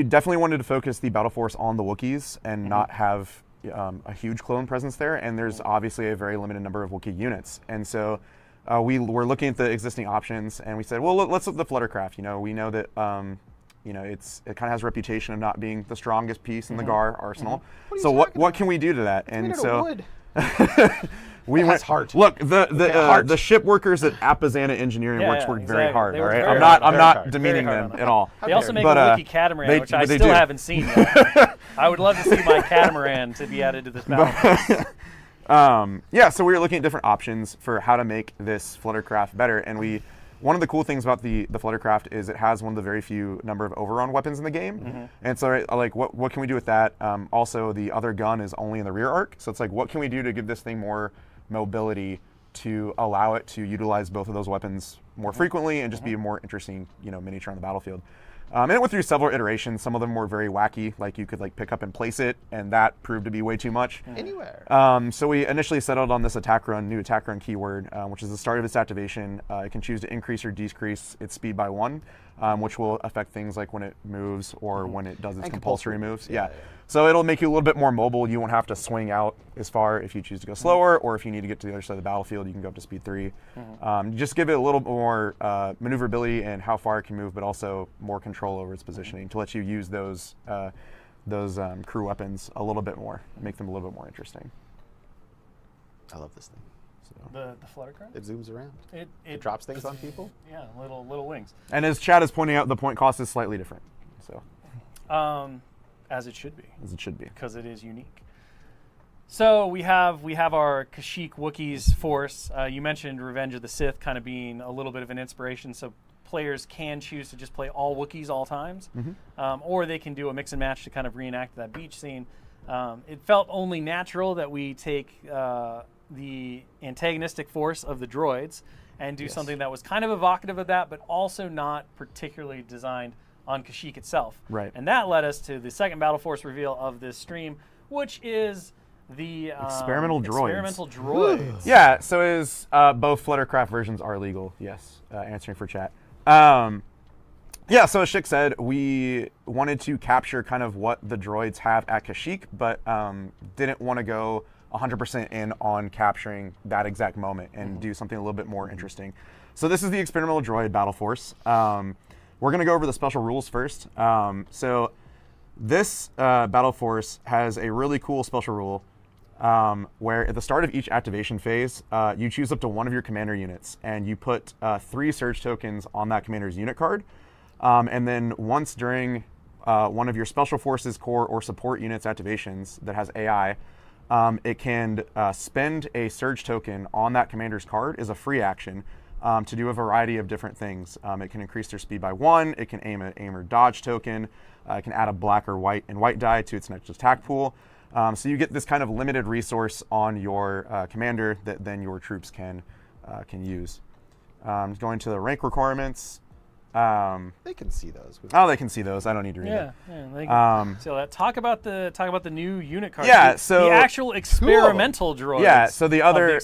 definitely wanted to focus the battle force on the Wookiees and not have a huge clone presence there. And there's obviously a very limited number of Wookiee units. And so we were looking at the existing options, and we said, well, let's look at the Fluttercraft. You know, we know that it kind of has a reputation of not being the strongest piece in the GAR arsenal. So what can we do to that? Made And out of so wood. we has went heart. Look, heart. the ship workers at Apazana Engineering Yeah, worked yeah, very exactly. hard. They All worked right, very I'm hard. not Very hard. demeaning Very hard them on at that. all. They also make But, a Wookiee catamaran, which I they still do. haven't seen yet. I would love to see my catamaran to be added to this battle force. Yeah, so we were looking at different options for how to make this Fluttercraft better, and one of the cool things about the Fluttercraft is it has one of the very few number of overrun weapons in the game, and so like what can we do with that? Also, the other gun is only in the rear arc, so it's like what can we do to give this thing more mobility to allow it to utilize both of those weapons more frequently and just be a more interesting miniature on the battlefield. And it went through several iterations. Some of them were very wacky, like you could like pick up and place it, and that proved to be way too much. Anywhere. So we initially settled on this new attack run keyword, which is the start of its activation. It can choose to increase or decrease its speed by 1, which will affect things like when it moves or when it does its And compulsory compulsory moves. moves, Yeah. yeah. So it'll make you a little bit more mobile. You won't have to swing out as far if you choose to go slower, or if you need to get to the other side of the battlefield, you can go up to speed 3. Just give it a little more maneuverability and how far it can move, but also more control over its positioning to let you use those crew weapons a little bit more, make them a little bit more interesting. I love this thing. The Fluttercraft? It zooms around. It drops things on people. Yeah, little wings. And as Chad is pointing out, the point cost is slightly different, so As it should be, as it should be. because it is unique. So we have our Kashyyyk Wookiees force. You mentioned Revenge of the Sith kind of being a little bit of an inspiration, so players can choose to just play all Wookiees all times, or they can do a mix and match to kind of reenact that beach scene. It felt only natural that we take the antagonistic force of the droids and do something that was kind of evocative of that, but also not particularly designed on Kashyyyk itself. Right. And that led us to the second Battle Force reveal of this stream, which is the Experimental droids. Experimental droids. Yeah, so is both Fluttercraft versions are legal. Yes, answering for chat. Yeah, so as Shik said, we wanted to capture kind of what the droids have at Kashyyyk, but didn't want to go 100% in on capturing that exact moment and do something a little bit more interesting. So this is the Experimental Droid Battle Force. We're going to go over the special rules first. So this Battle Force has a really cool special rule where at the start of each activation phase, you choose up to one of your commander units, and you put 3 surge tokens on that commander's unit card. And then once during one of your special forces, core, or support units activations that has AI, it can spend a surge token on that commander's card as a free action to do a variety of different things. It can increase their speed by 1. It can aim or dodge token. It can add a black or white die to its next attack pool. So you get this kind of limited resource on your commander that then your troops can use. Going to the rank requirements. They can see those. They can see those. I don't need to read it. Yeah, they can see all that. Talk about the new unit cards. Yeah, the actual experimental droids. Yeah, so the other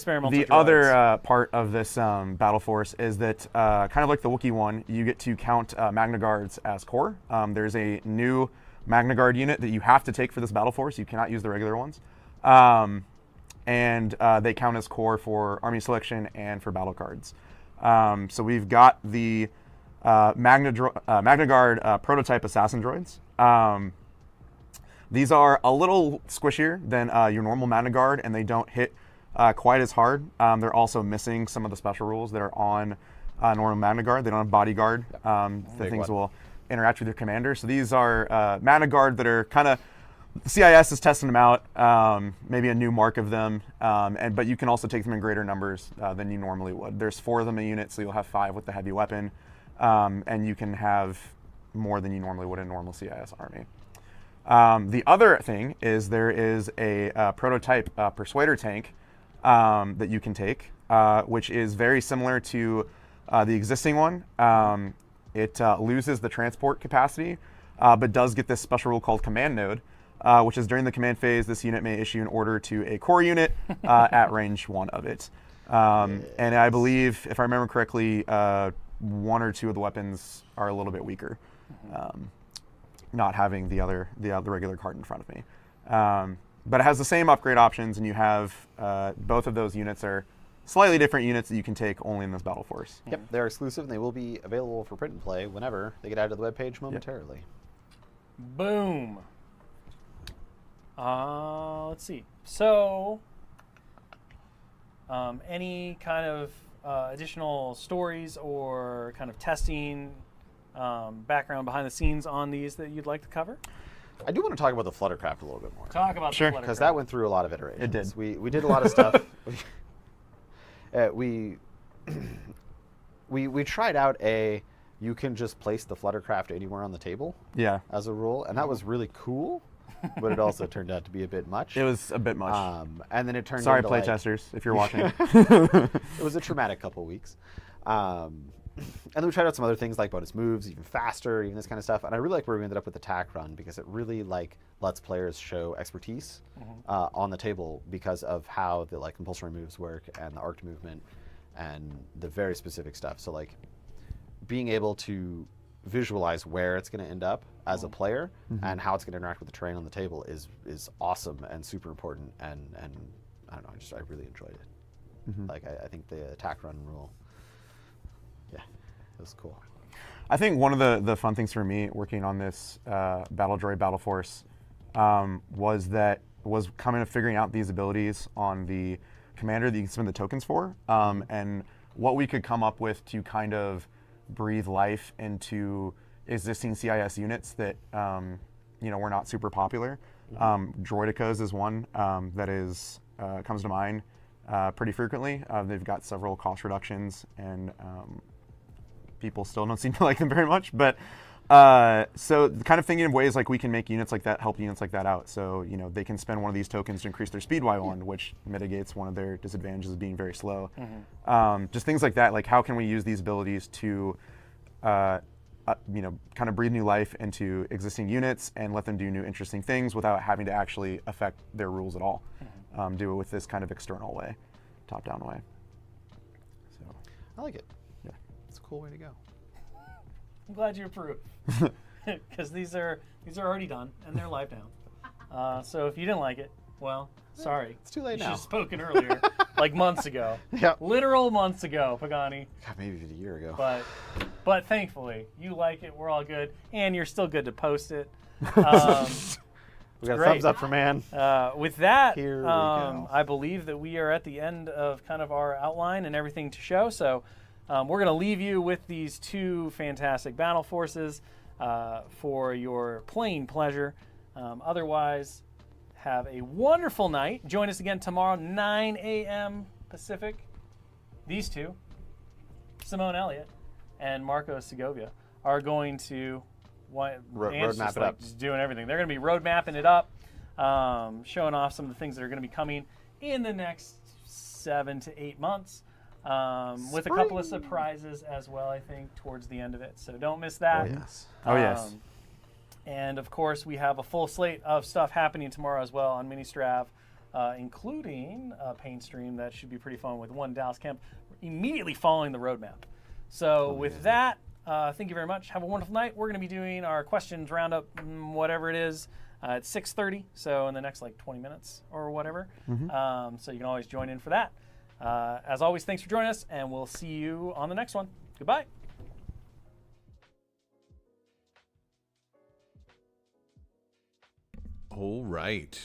part of this battle force is that kind of like the Wookiee one, you get to count Magna Guards as core. There's a new Magna Guard unit that you have to take for this battle force. You cannot use the regular ones, and they count as core for army selection and for battle cards. So we've got the Magna Guard prototype assassin droids. These are a little squishier than your normal Magna Guard, and they don't hit quite as hard. They're also missing some of the special rules that are on normal Magna Guard. They don't have bodyguard. The things will interact with your commander. So these are Magna Guard that are kind of, CIS is testing them out, maybe a new mark of them, but you can also take them in greater numbers than you normally would. There's 4 of them a unit, so you'll have 5 with the heavy weapon. And you can have more than you normally would in a normal CIS army. The other thing is there is a prototype Persuader tank that you can take, which is very similar to the existing one. It loses the transport capacity, but does get this special rule called Command Node, which is during the command phase, this unit may issue an order to a core unit at range 1 of it. And I believe, if I remember correctly, 1 or 2 of the weapons are a little bit weaker, not having the regular card in front of me. But it has the same upgrade options, and you have both of those units are slightly different units that you can take only in this battle force. Yep, they're exclusive, and they will be available for print and play whenever they get added to the webpage momentarily. Yep. Boom. Let's see. So, any kind of additional stories or kind of testing background behind the scenes on these that you'd like to cover? I do want to talk about the Fluttercraft a little bit more. Talk about Sure. the Because that went through a lot of iterations. It did. We did a lot of stuff. We tried out you can just place the Fluttercraft anywhere on the table as a rule, and that was really cool, but it also turned out to be a bit much. It was a bit much. And then it turned Sorry, into playtesters, if you're watching. It was a traumatic couple weeks. And then we tried out some other things like bonus moves, even faster, even this kind of stuff. And I really like where we ended up with the tack run, because it really lets players show expertise on the table because of how the compulsory moves work and the arc movement and the very specific stuff. So being able to visualize where it's going to end up as a player and how it's going to interact with the terrain on the table is awesome and super important. And I don't know, I really enjoyed it. I think the attack run rule, it was cool. I think one of the fun things for me working on this Battle Droid Battle Force was kind of figuring out these abilities on the commander that you can spend the tokens for, and what we could come up with to kind of breathe life into existing CIS units that were not super popular. Droidicas is one that comes to mind pretty frequently. They've got several cost reductions, and people still don't seem to like them very much. But so kind of thinking of ways we can make units like that, help units like that out. So they can spend one of these tokens to increase their speed by 1, which mitigates one of their disadvantages of being very slow. Just things like that. How can we use these abilities to kind of breathe new life into existing units and let them do new interesting things without having to actually affect their rules at all. Do it with this kind of external way, top-down way. So I like it. Yeah, it's a cool way to go. I'm glad you approve, because these are already done and they're live now. So if you didn't like it, well, sorry. It's too late you now. should have spoken earlier, months ago. Yep. Literal months ago, Pagani. God, maybe even a year ago. But thankfully, you like it. We're all good, and you're still good to post it. We got a great. thumbs up for man. With that, Here we go. I believe that we are at the end of kind of our outline and everything to show. So we're going to leave you with these 2 fantastic battle forces for your playing pleasure. Otherwise, have a wonderful night. Join us again tomorrow, 9 a.m. Pacific. These 2. Simone Elliott and Marco Segovia are going to Dan's roadmap just, it like, up. just doing everything. They're going to be road mapping it up, showing off some of the things that are going to be coming in the next 7 to 8 months, with a couple of surprises as well, I think, towards the end of it. So don't miss that. Oh, yes. Oh, yes. And of course, we have a full slate of stuff happening tomorrow as well on Ministrav, including a paint stream that should be pretty fun with one Dallas camp immediately following the roadmap. So with that, thank you very much. Have a wonderful night. We're going to be doing our questions roundup, whatever it is, at 6:30. So in the next like 20 minutes or whatever. So you can always join in for that. As always, thanks for joining us, and we'll see you on the next one. Goodbye. All right.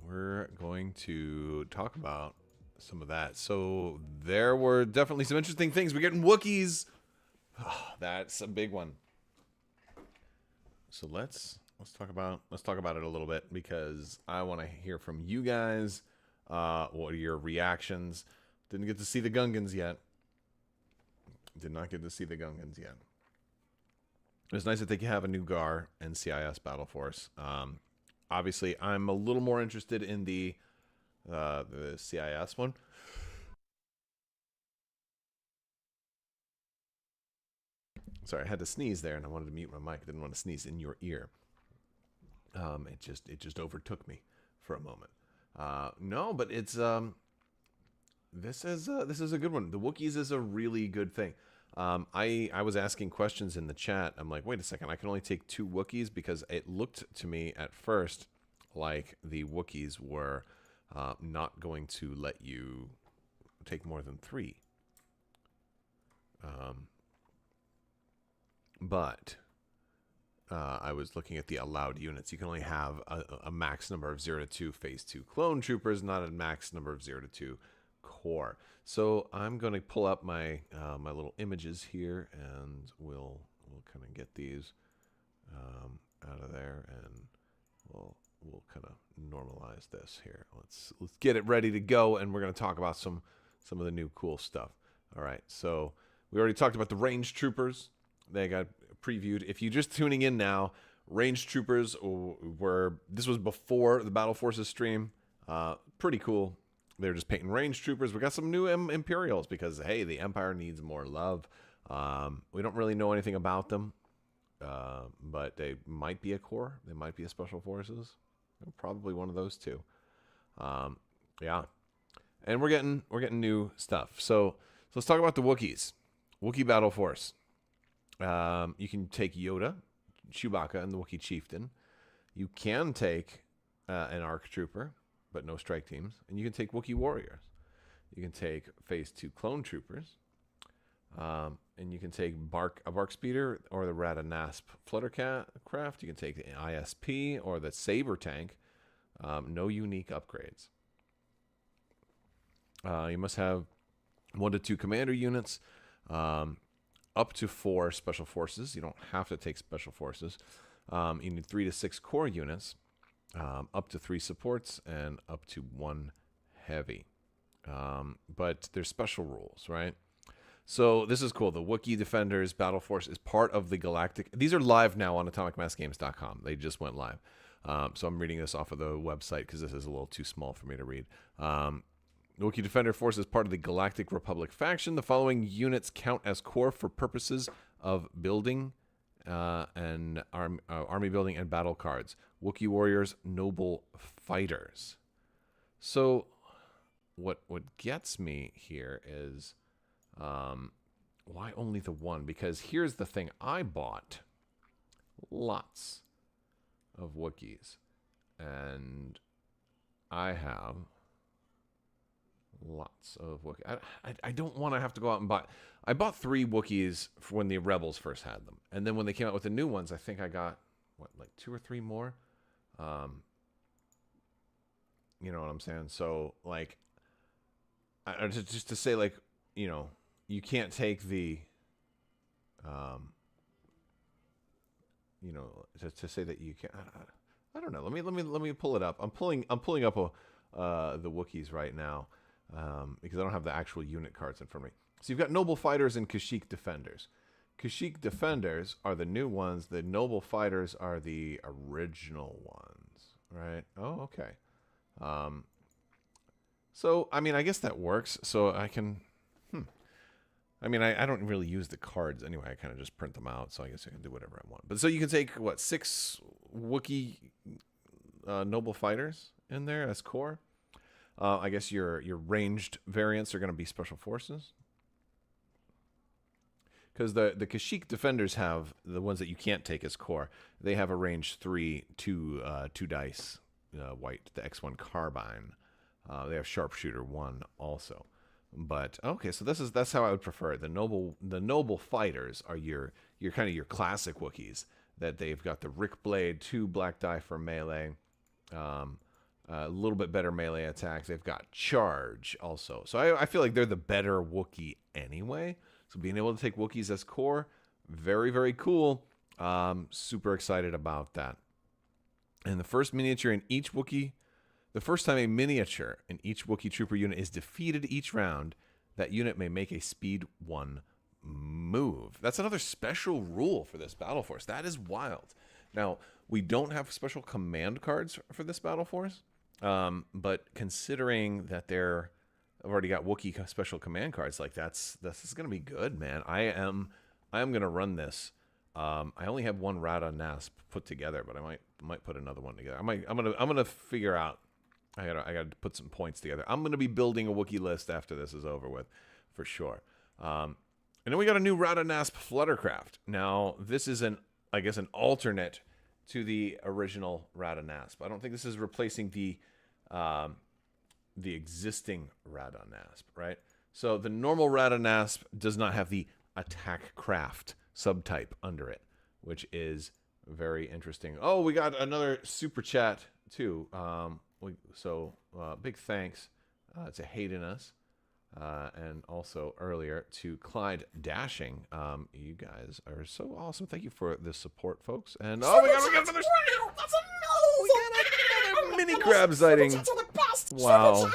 We're going to talk about some of that. So there were definitely some interesting things. We're getting Wookiees. Oh, that's a big one. So let's talk about it a little bit, because I want to hear from you guys. What are your reactions? Didn't get to see the Gungans yet. Did not get to see the Gungans yet. It's nice that they have a new GAR and CIS Battle Force. Obviously, I'm a little more interested in the CIS one. Sorry, I had to sneeze there, and I wanted to mute my mic. I didn't want to sneeze in your ear. It just overtook me for a moment. No, but it's this is a good one. The Wookiees is a really good thing. I was asking questions in the chat. I'm like, wait a second, I can only take 2 Wookiees, because it looked to me at first like the Wookiees were not going to let you take more than 3. But I was looking at the allowed units. You can only have a max number of 0 to 2 phase 2 clone troopers, not a max number of 0 to 2 core. So I'm going to pull up my my little images here, and we'll kind of get these out of there, and we'll kind of normalize this here. Let's get it ready to go, and we're going to talk about some of the new cool stuff. All right, so we already talked about the range troopers. They got previewed. If you're just tuning in now, range troopers this was before the Battle Forces stream. Pretty cool. They're just painting range troopers. We got some new Imperials, because hey, the Empire needs more love. We don't really know anything about them, but they might be a core. They might be a special forces. Probably one of those two. Yeah, and we're getting new stuff. So let's talk about the Wookiees. Wookiee Battle Force. You can take Yoda, Chewbacca, and the Wookiee Chieftain. You can take an ARC Trooper, but no strike teams. And you can take Wookiee Warriors. You can take Phase 2 Clone Troopers. And you can take a Bark Speeder or the Rada-Nasp Fluttercraft. You can take the ISP or the Saber Tank. No unique upgrades. You must have 1 to 2 commander units. Up to 4 special forces. You don't have to take special forces. You need 3 to 6 core units. Up to 3 supports, and up to 1 heavy. But there's special rules, right? So this is cool. The Wookiee Defenders Battle Force is part of the Galactic. These are live now on AtomicMassGames.com. They just went live. So I'm reading this off of the website because this is a little too small for me to read. The Wookiee Defender Force is part of the Galactic Republic faction. The following units count as core for purposes of building and army building and battle cards. Wookiee Warriors, Noble Fighters. So what gets me here is why only the 1? Because here's the thing. I bought lots of Wookiees, and I have lots of Wookiees. I don't want to have to go out and buy. I bought 3 Wookiees for when the Rebels first had them, and then when they came out with the new ones, I think I got like 2 or 3 more. You know what I'm saying? So like, just to say, like, you know, you can't take the, you know, to say that you can't. I don't know. Let me pull it up. I'm pulling up the Wookiees right now. Because I don't have the actual unit cards in front of me. So you've got Noble Fighters and Kashyyyk Defenders. Kashyyyk Defenders are the new ones. The Noble Fighters are the original ones, right? Oh, okay. So, I mean, I guess that works. So I can... I mean, I don't really use the cards anyway. I kind of just print them out, so I guess I can do whatever I want. But so you can take, what, 6 Wookiee Noble Fighters in there as core. I guess your ranged variants are going to be Special Forces. Because the Kashyyyk Defenders have, the ones that you can't take as core, they have a range 3, 2 dice white, the X1 Carbine. They have Sharpshooter 1 also. But okay, so that's how I would prefer it. The noble fighters are your kind of your classic Wookiees, that they've got the Rick Blade, 2 black die for melee, a little bit better melee attacks. They've got charge also. So I feel like they're the better Wookiee anyway. So being able to take Wookiees as core, very, very cool. Super excited about that. And the first miniature in each Wookiee. The first time a miniature in each Wookiee Trooper unit is defeated each round, that unit may make a Speed 1 move. That's another special rule for this Battle Force. That is wild. Now, we don't have special command cards for this Battle Force, but considering that I've already got Wookiee special command cards, like this is going to be good, man. I am going to run this. I only have one Rada Nasp put together, but I might put another one together. I'm gonna figure out. I gotta put some points together. I'm gonna be building a Wookiee list after this is over with, for sure. And then we got a new Rada Nasp Fluttercraft. Now this is I guess an alternate to the original Rada Nasp. I don't think this is replacing the existing Rada Nasp, right? So the normal Rada Nasp does not have the attack craft subtype under it, which is very interesting. Oh, we got another super chat too. Big thanks to Hayden us, and also earlier to Clyde Dashing. You guys are so awesome. Thank you for the support, folks. And we got another mini crab sighting. Wow.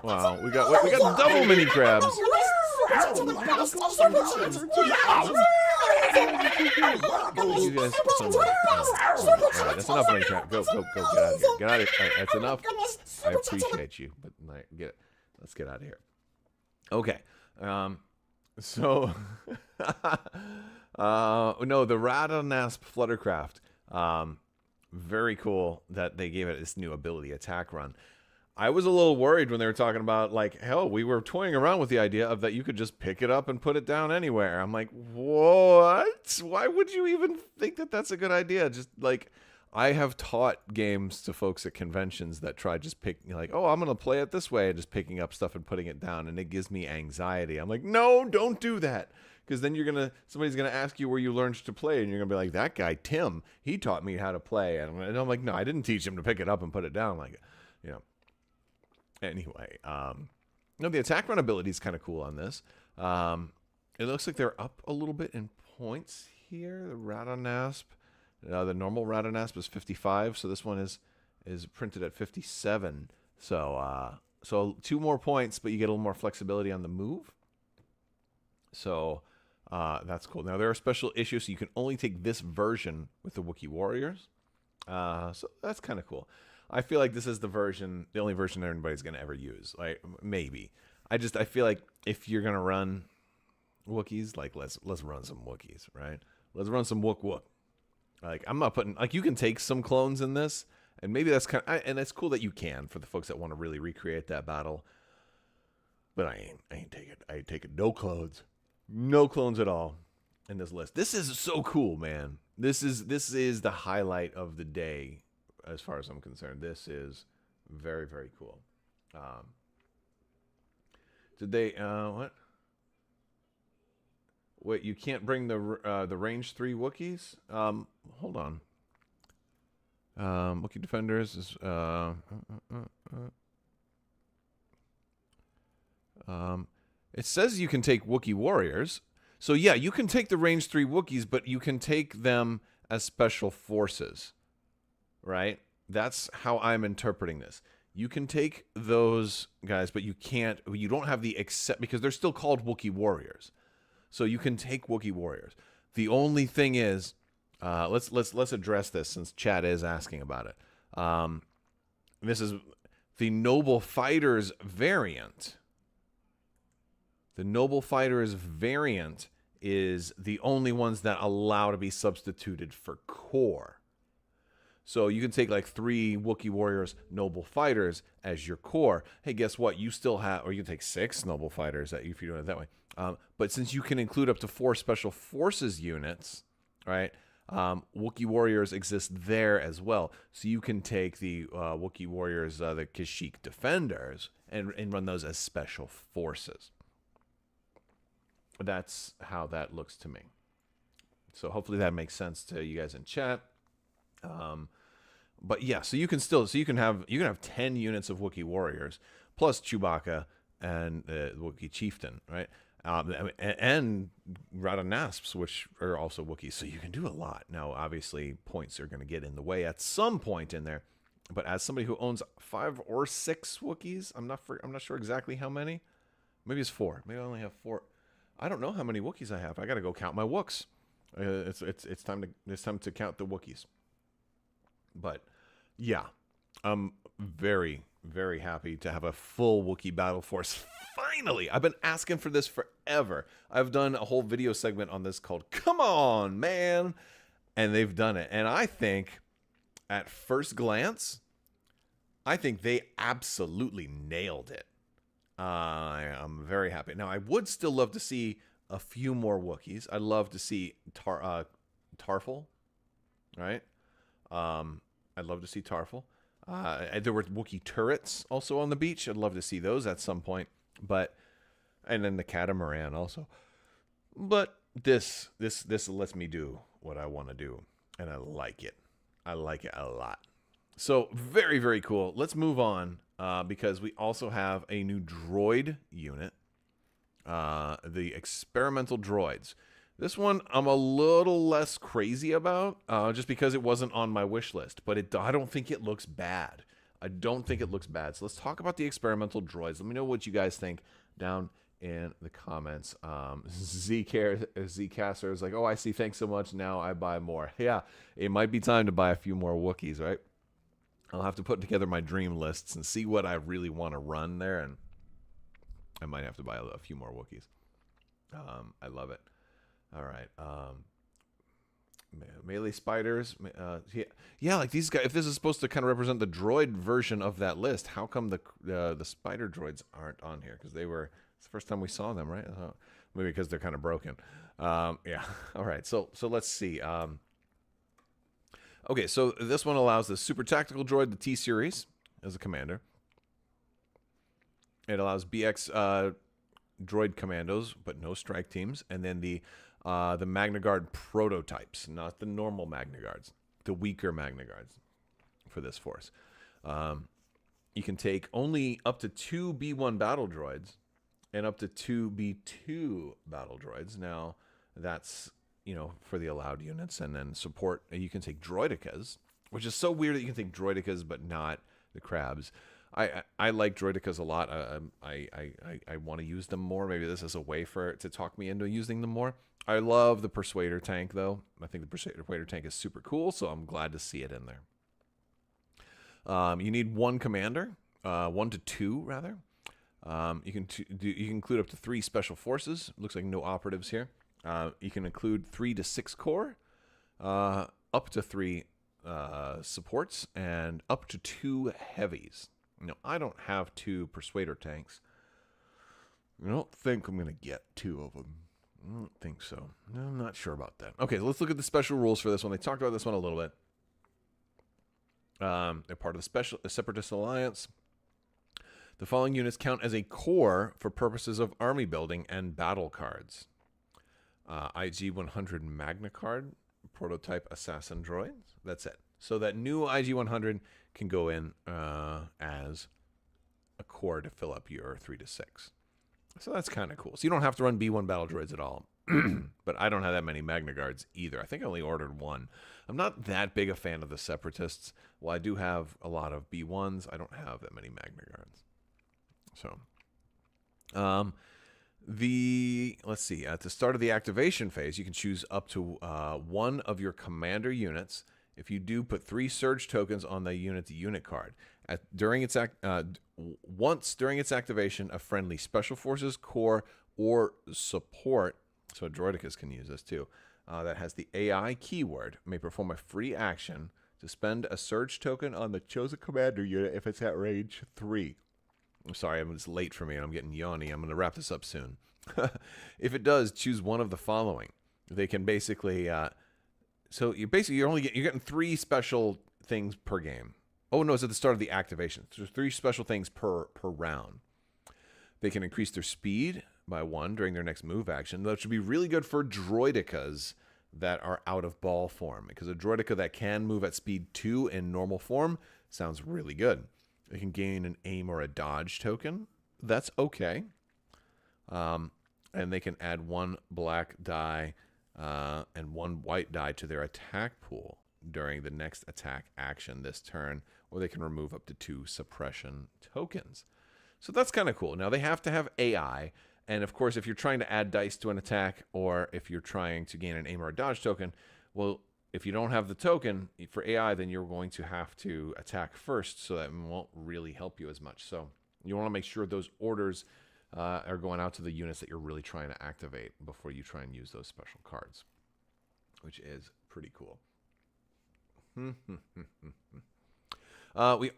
Wow. We got double mini crabs. You guys, right, that's enough mini crab. Go, get out of here. Get out of here. Right, that's enough. I appreciate you, but let's get out of here. Okay. So no, the Rada Nasp Fluttercraft. Very cool that they gave it this new ability, Attack Run. I was a little worried when they were talking about, like, hell, we were toying around with the idea of that you could just pick it up and put it down anywhere. I'm like, what? Why would you even think that that's a good idea? Just like, I have taught games to folks at conventions that try just picking, like, oh, I'm going to play it this way, and just picking up stuff and putting it down, and it gives me anxiety. I'm like, no, don't do that. Because then somebody's going to ask you where you learned to play, and you're going to be like, that guy, Tim, he taught me how to play. And I'm like, no, I didn't teach him to pick it up and put it down. Like, you know. Anyway, no, the attack run ability is kind of cool on this. It looks like they're up a little bit in points here. The Rada Nasp, the normal Rada Nasp is 55, so this one is printed at 57. So 2 more points, but you get a little more flexibility on the move. So that's cool. Now there are special issues, so you can only take this version with the Wookiee Warriors. So that's kind of cool. I feel like this is the only version everybody's going to ever use. Like, maybe. I feel like if you're going to run Wookiees, like, let's run some Wookiees, right? Let's run some Wook. Like, I'm not putting, like, you can take some clones in this, and maybe that's and it's cool that you can for the folks that want to really recreate that battle. But I ain't taking no clones. No clones at all in this list. This is so cool, man. This is the highlight of the day. As far as I'm concerned, this is very, very cool. Did they what? Wait, you can't bring the range 3 Wookiees? Hold on. Wookiee Defenders is it says you can take Wookiee Warriors. So yeah, you can take the range 3 Wookiees, but you can take them as special forces. Right? That's how I'm interpreting this. You can take those guys, but you don't have the accept because they're still called Wookiee warriors. So you can take Wookiee warriors. The only thing is, let's address this since chat is asking about it. This is the Noble Fighters variant. The Noble Fighters variant is the only ones that allow to be substituted for core. So you can take like 3 Wookiee Warriors Noble Fighters as your core. Hey, guess what? You still have, or you can take 6 Noble Fighters if you're doing it that way. But since you can include up to 4 Special Forces units, right? Wookiee Warriors exist there as well. So you can take the Wookiee Warriors, the Kashyyyk Defenders, and run those as Special Forces. That's how that looks to me. So hopefully that makes sense to you guys in chat. But yeah, so you can have 10 units of Wookiee warriors plus Chewbacca and the Wookiee chieftain, right? And Radanasps, which are also Wookiees. So you can do a lot. Now, obviously, points are going to get in the way at some point in there. But as somebody who owns 5 or 6 Wookiees, I'm not sure exactly how many. Maybe it's 4. Maybe I only have 4. I don't know how many Wookiees I have. I got to go count my Wooks. It's time to count the Wookiees. But yeah, I'm very, very happy to have a full Wookiee battle force. Finally, I've been asking for this forever. I've done a whole video segment on this called "Come On, Man," and they've done it. And I think, at first glance, I think they absolutely nailed it. I'm very happy. Now, I would still love to see a few more Wookiees. I'd love to see Tarful, right? I'd love to see Tarful. There were Wookiee turrets also on the beach. I'd love to see those at some point. And then the catamaran also. But this lets me do what I want to do, and I like it. I like it a lot. So very, very cool. Let's move on because we also have a new droid unit, the experimental droids. This one I'm a little less crazy about just because it wasn't on my wish list, but I don't think it looks bad. I don't think it looks bad. So let's talk about the experimental droids. Let me know what you guys think down in the comments. Zcaster is like, oh, I see. Thanks so much. Now I buy more. Yeah, it might be time to buy a few more Wookiees, right? I'll have to put together my dream lists and see what I really want to run there, and I might have to buy a few more Wookiees. I love it. All right. Melee spiders. Yeah, like these guys. If this is supposed to kind of represent the droid version of that list, how come the spider droids aren't on here? Because it's the first time we saw them, right? Maybe because they're kind of broken. Yeah. All right. So let's see. Okay. So this one allows the super tactical droid, the T series, as a commander. It allows BX droid commandos, but no strike teams, and then the Magna Guard prototypes, not the normal Magna Guards, the weaker Magna Guards for this force. You can take only up to 2 B1 battle droids and up to 2 B2 battle droids. Now, that's, for the allowed units, and then support. You can take droidicas, which is so weird that you can take droidicas but not the crabs. I like droidicas a lot. I want to use them more. Maybe this is a way to talk me into using them more. I love the Persuader tank, though. I think the Persuader tank is super cool, so I'm glad to see it in there. You need 1 commander, 1 to 2 rather. You can include up to 3 special forces. Looks like no operatives here. You can include 3 to 6 core, up to 3 supports, and up to 2 heavies. I don't have 2 Persuader tanks. I don't think I'm going to get 2 of them. I don't think so. No, I'm not sure about that. Okay, let's look at the special rules for this one. They talked about this one a little bit. They're part of the Separatist Alliance. The following units count as a core for purposes of army building and battle cards. IG-100 Magna Card, prototype assassin droids. That's it. So that new IG-100 can go in as a core to fill up your 3 to 6. So that's kind of cool. So you don't have to run B1 battle droids at all. But I don't have that many Magna Guards either. I think I only ordered one. I'm not that big a fan of the Separatists. Well, I do have a lot of B1s. I don't have that many Magna Guards. So, let's see. At the start of the activation phase, you can choose up to one of your commander units. If you do, put 3 surge tokens on the unit card. Once during its activation, a friendly Special Forces, Corps, or Support, so Droidicas can use this too, that has the AI keyword, may perform a free action to spend a surge token on the chosen commander unit if it's at range 3. I'm sorry, it's late for me and I'm getting yawny. I'm going to wrap this up soon. If it does, choose one of the following. They can basically... So you're getting 3 special things per game. Oh no, it's at the start of the activation. So there's 3 special things per round. They can increase their speed by 1 during their next move action. That should be really good for droidicas that are out of ball form, because a droidica that can move at speed 2 in normal form sounds really good. They can gain an aim or a dodge token. That's okay. And they can add 1 black die and 1 white die to their attack pool during the next attack action this turn, or they can remove up to 2 suppression tokens. So that's kind of cool. Now, they have to have AI, and of course, if you're trying to add dice to an attack, or if you're trying to gain an aim or a dodge token, well, if you don't have the token for AI, then you're going to have to attack first, so that won't really help you as much. So you want to make sure those orders are going out to the units that you're really trying to activate before you try and use those special cards, which is pretty cool. We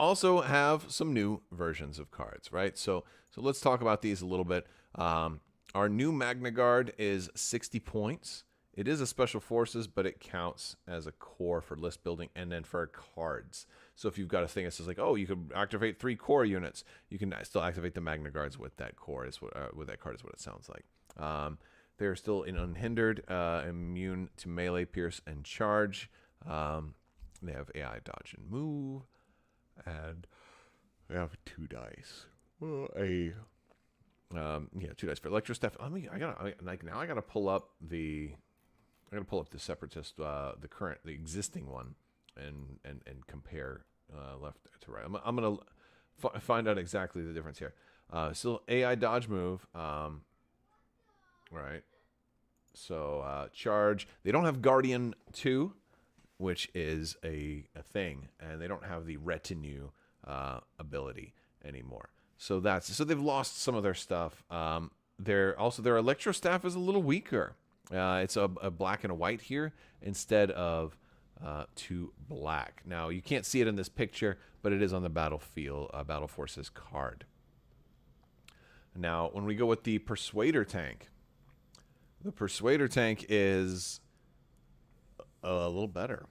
also have some new versions of cards, right? So let's talk about these a little bit. Our new Magna Guard is 60 points. It is a Special Forces, but it counts as a core for list building and then for cards. So if you've got a thing that says like, oh, you could activate 3 core units, you can still activate the Magna Guards with that core. With that card is what it sounds like. They're still unhindered, immune to melee, pierce, and charge. They have AI dodge and move, and they have 2 dice. Well, 2 dice for Electrostaff. I gotta pull up the Separatist, the existing one, and compare left to right. I'm gonna find out exactly the difference here. Still AI dodge move, right? So charge. They don't have Guardian 2, which is a thing, and they don't have the retinue ability anymore. So they've lost some of their stuff. Their Electrostaff is a little weaker. It's a black and a white here instead of 2 black. Now you can't see it in this picture, but it is on the battlefield Battleforces card. Now when we go with the Persuader tank, the Persuader tank is a little better,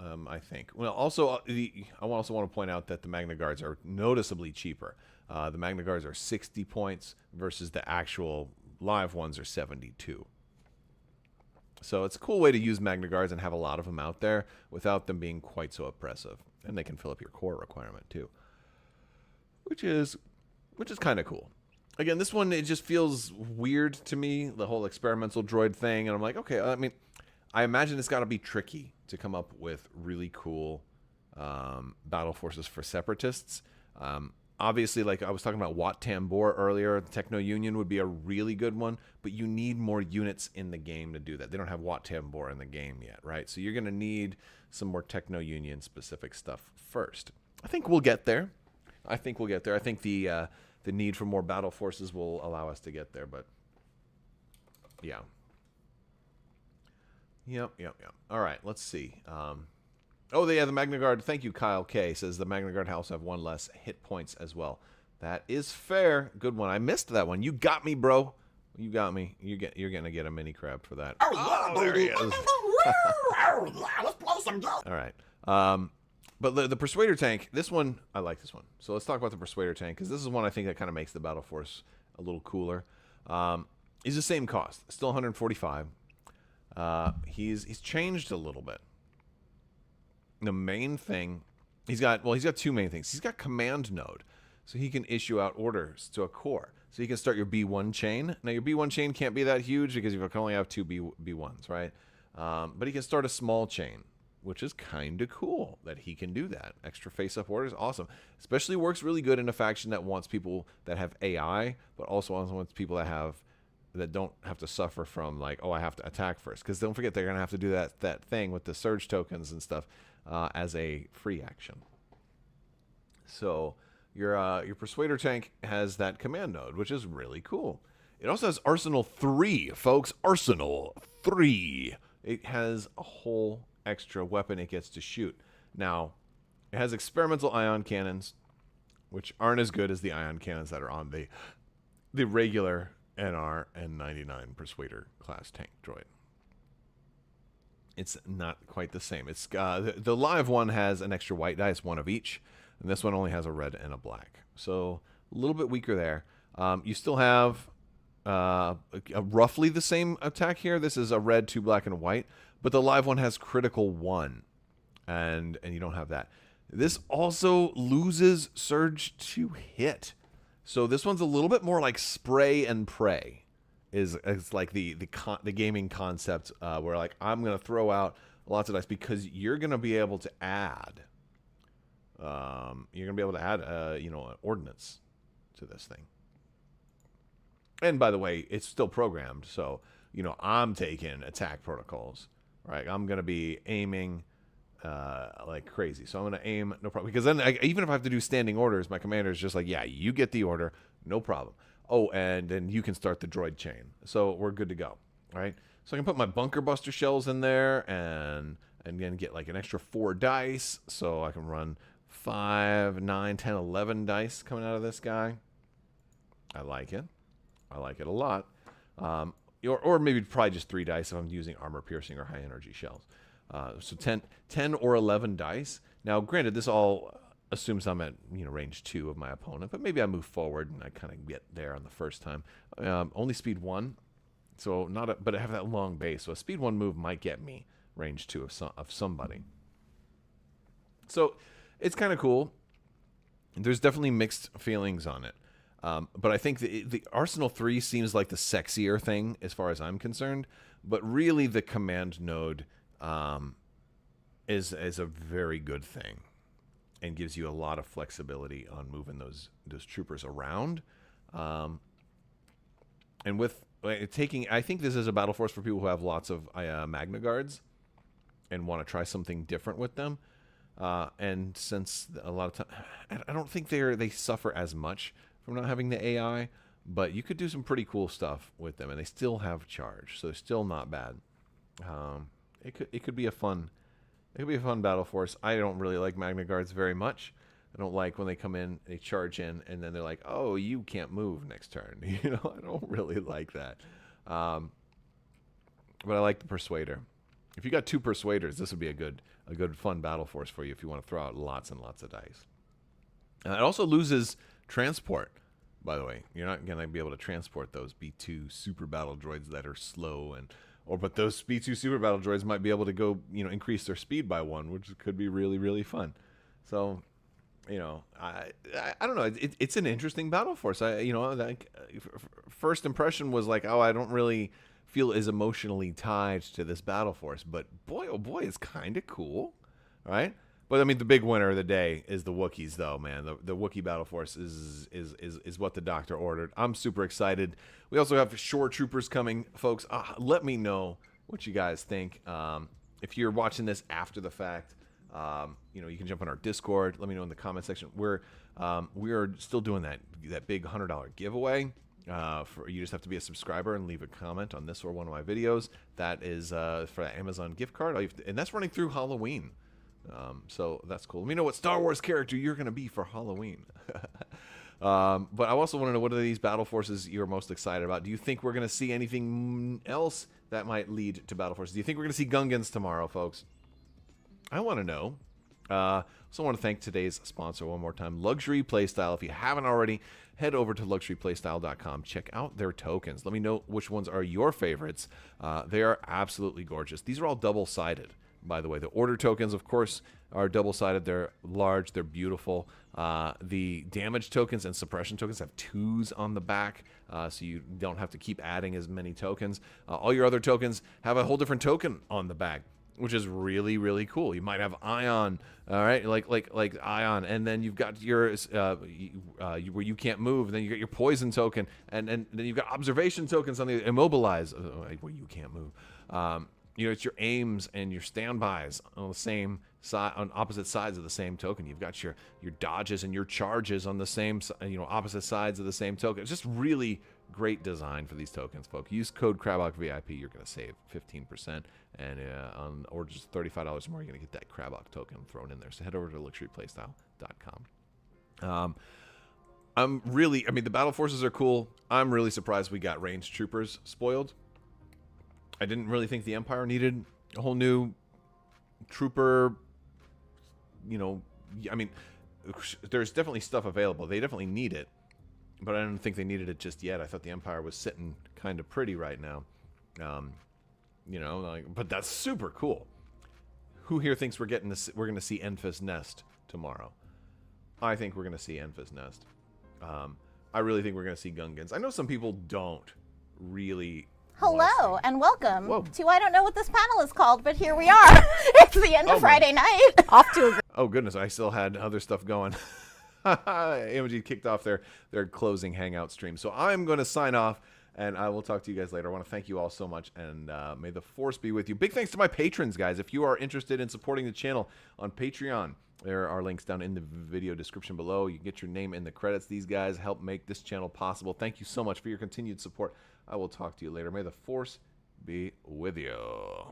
I think. Well, also I also want to point out that the Magna Guards are noticeably cheaper. The Magna Guards are 60 points versus the actual live ones are 72. So it's a cool way to use Magna Guards and have a lot of them out there without them being quite so oppressive. And they can fill up your core requirement too, which is kind of cool. Again, this one, it just feels weird to me, the whole experimental droid thing. And I'm like, okay, I mean, I imagine it's got to be tricky to come up with really cool battle forces for Separatists. Obviously, like I was talking about Wat Tambor earlier, the Techno Union would be a really good one, but you need more units in the game to do that. They don't have Wat Tambor in the game yet, right? So you're going to need some more Techno Union specific stuff first. I think we'll get there. I think the need for more battle forces will allow us to get there, but yeah. Yep. All right, let's see. The Magna Guard. Thank you, Kyle K. Says the Magna Guard also have 1 less hit points as well. That is fair. Good one. I missed that one. You got me, bro. You got me. You're gonna get a mini crab for that. Oh, yeah, there he baby. is. Let's play some games. All right. But the Persuader tank, this one, I like this one. So let's talk about the Persuader tank, because this is one I think that kind of makes the Battle Force a little cooler. He's the same cost, still 145. He's changed a little bit. The main thing, he's got 2 main things. He's got command node, so he can issue out orders to a core. So you can start your B1 chain. Now your B1 chain can't be that huge because you can only have two B1s, right? But he can start a small chain, which is kind of cool that he can do that. Extra face-up orders, awesome. Especially works really good in a faction that wants people that have AI, but also wants people that don't have to suffer from like, oh, I have to attack first. Because don't forget, they're going to have to do that thing with the surge tokens and stuff as a free action. So your Persuader tank has that command node, which is really cool. It also has Arsenal 3, folks. Arsenal 3. It has a whole extra weapon it gets to shoot. Now, it has experimental ion cannons, which aren't as good as the ion cannons that are on the regular NR and 99 Persuader class tank droid. It's not quite the same. It's the live one has an extra white dice, one of each, and this one only has a red and a black. So a little bit weaker there. You still have roughly the same attack here. This is a red, 2 black, and a white, but the live one has critical 1, and you don't have that. This also loses surge to hit. So this one's a little bit more like spray and pray. Is like the gaming concept where like I'm gonna throw out lots of dice because you're gonna be able to add ordnance to this thing. And by the way, it's still programmed, so I'm taking attack protocols, right? I'm gonna be aiming like crazy, so I'm gonna aim no problem. Because then even if I have to do standing orders, my commander is just like, yeah, you get the order, no problem. Oh, and then you can start the droid chain, so we're good to go, right? So I can put my bunker buster shells in there, and then get like an extra 4 dice, so I can run 5, 9, 10, 11 dice coming out of this guy. I like it. I like it a lot. Or maybe probably just 3 dice if I'm using armor piercing or high energy shells. So 10 or 11 dice. Now, granted, this all assumes I'm at range 2 of my opponent, but maybe I move forward and I kind of get there on the first time. Only speed 1, so but I have that long base, so a speed 1 move might get me range 2 of somebody. So it's kind of cool. There's definitely mixed feelings on it. But I think the Arsenal 3 seems like the sexier thing as far as I'm concerned. But really, the command node is a very good thing and gives you a lot of flexibility on moving those troopers around. And with I think this is a battle force for people who have lots of Magna Guards and want to try something different with them. And since a lot of time, I don't think they suffer as much from not having the AI, but you could do some pretty cool stuff with them, and they still have charge, so they're still not bad. It could be a fun battle force. I don't really like Magna Guards very much. I don't like when they come in, they charge in, and then they're like, "Oh, you can't move next turn." I don't really like that. But I like the Persuader. If you got 2 Persuaders, this would be a good fun battle force for you if you want to throw out lots and lots of dice. It also loses transport, by the way. You're not going to be able to transport those B2 super battle droids that are slow, but those B2 super battle droids might be able to go, increase their speed by 1, which could be really, really fun. So, I don't know. It's an interesting battle force. First impression was like, oh, I don't really feel as emotionally tied to this battle force, but boy, oh boy, it's kind of cool, right? But I mean, the big winner of the day is the Wookiees, though, man. The Wookiee battle force is what the doctor ordered. I'm super excited. We also have Shore Troopers coming, folks. Let me know what you guys think. If you're watching this after the fact, you can jump on our Discord. Let me know in the comment section. We are still doing that big $100 giveaway. You just have to be a subscriber and leave a comment on this or one of my videos. That is for the Amazon gift card, and that's running through Halloween. So that's cool. Let me know what Star Wars character you're going to be for Halloween. But I also want to know, what are these battle forces you're most excited about? Do you think we're going to see anything else that might lead to battle forces? Do you think we're going to see Gungans tomorrow, folks? I want to know. Also want to thank today's sponsor one more time, Luxury Playstyle. If you haven't already, head over to luxuryplaystyle.com. Check out their tokens. Let me know which ones are your favorites. They are absolutely gorgeous. These are all double-sided, by the way. The order tokens, of course, are double-sided. They're large. They're beautiful. The damage tokens and suppression tokens have 2s on the back, so you don't have to keep adding as many tokens. All your other tokens have a whole different token on the back, which is really, really cool. You might have Ion, all right, like Ion, and then you've got your where you can't move. And then you got your Poison token, and then you've got Observation tokens on the Immobilize, where you can't move. It's your aims and your standbys on the same side, on opposite sides of the same token. You've got your dodges and your charges on the same, opposite sides of the same token. It's just really great design for these tokens, folks. Use code Crabbok VIP. You're going to save 15%, and on orders $35 more, you're going to get that Crabbok token thrown in there. So head over to luxuryplaystyle.com. The battle forces are cool. I'm really surprised we got ranged troopers spoiled. I didn't really think the Empire needed a whole new trooper. There's definitely stuff available. They definitely need it, but I don't think they needed it just yet. I thought the Empire was sitting kind of pretty right now. But that's super cool. Who here thinks we're going to see Enfys Nest tomorrow? I think we're going to see Enfys Nest. I really think we're going to see Gungans. I know some people don't really. Hello and welcome Whoa. to, I don't know what this panel is called, but here we are. It's the end of Friday night. Off to a Oh goodness, I still had other stuff going. AMG kicked off their closing hangout stream. So I'm going to sign off, and I will talk to you guys later. I want to thank you all so much, and may the force be with you. Big thanks to my patrons, guys. If you are interested in supporting the channel on Patreon, there are links down in the video description below. You can get your name in the credits. These guys help make this channel possible. Thank you so much for your continued support. I will talk to you later. May the force be with you.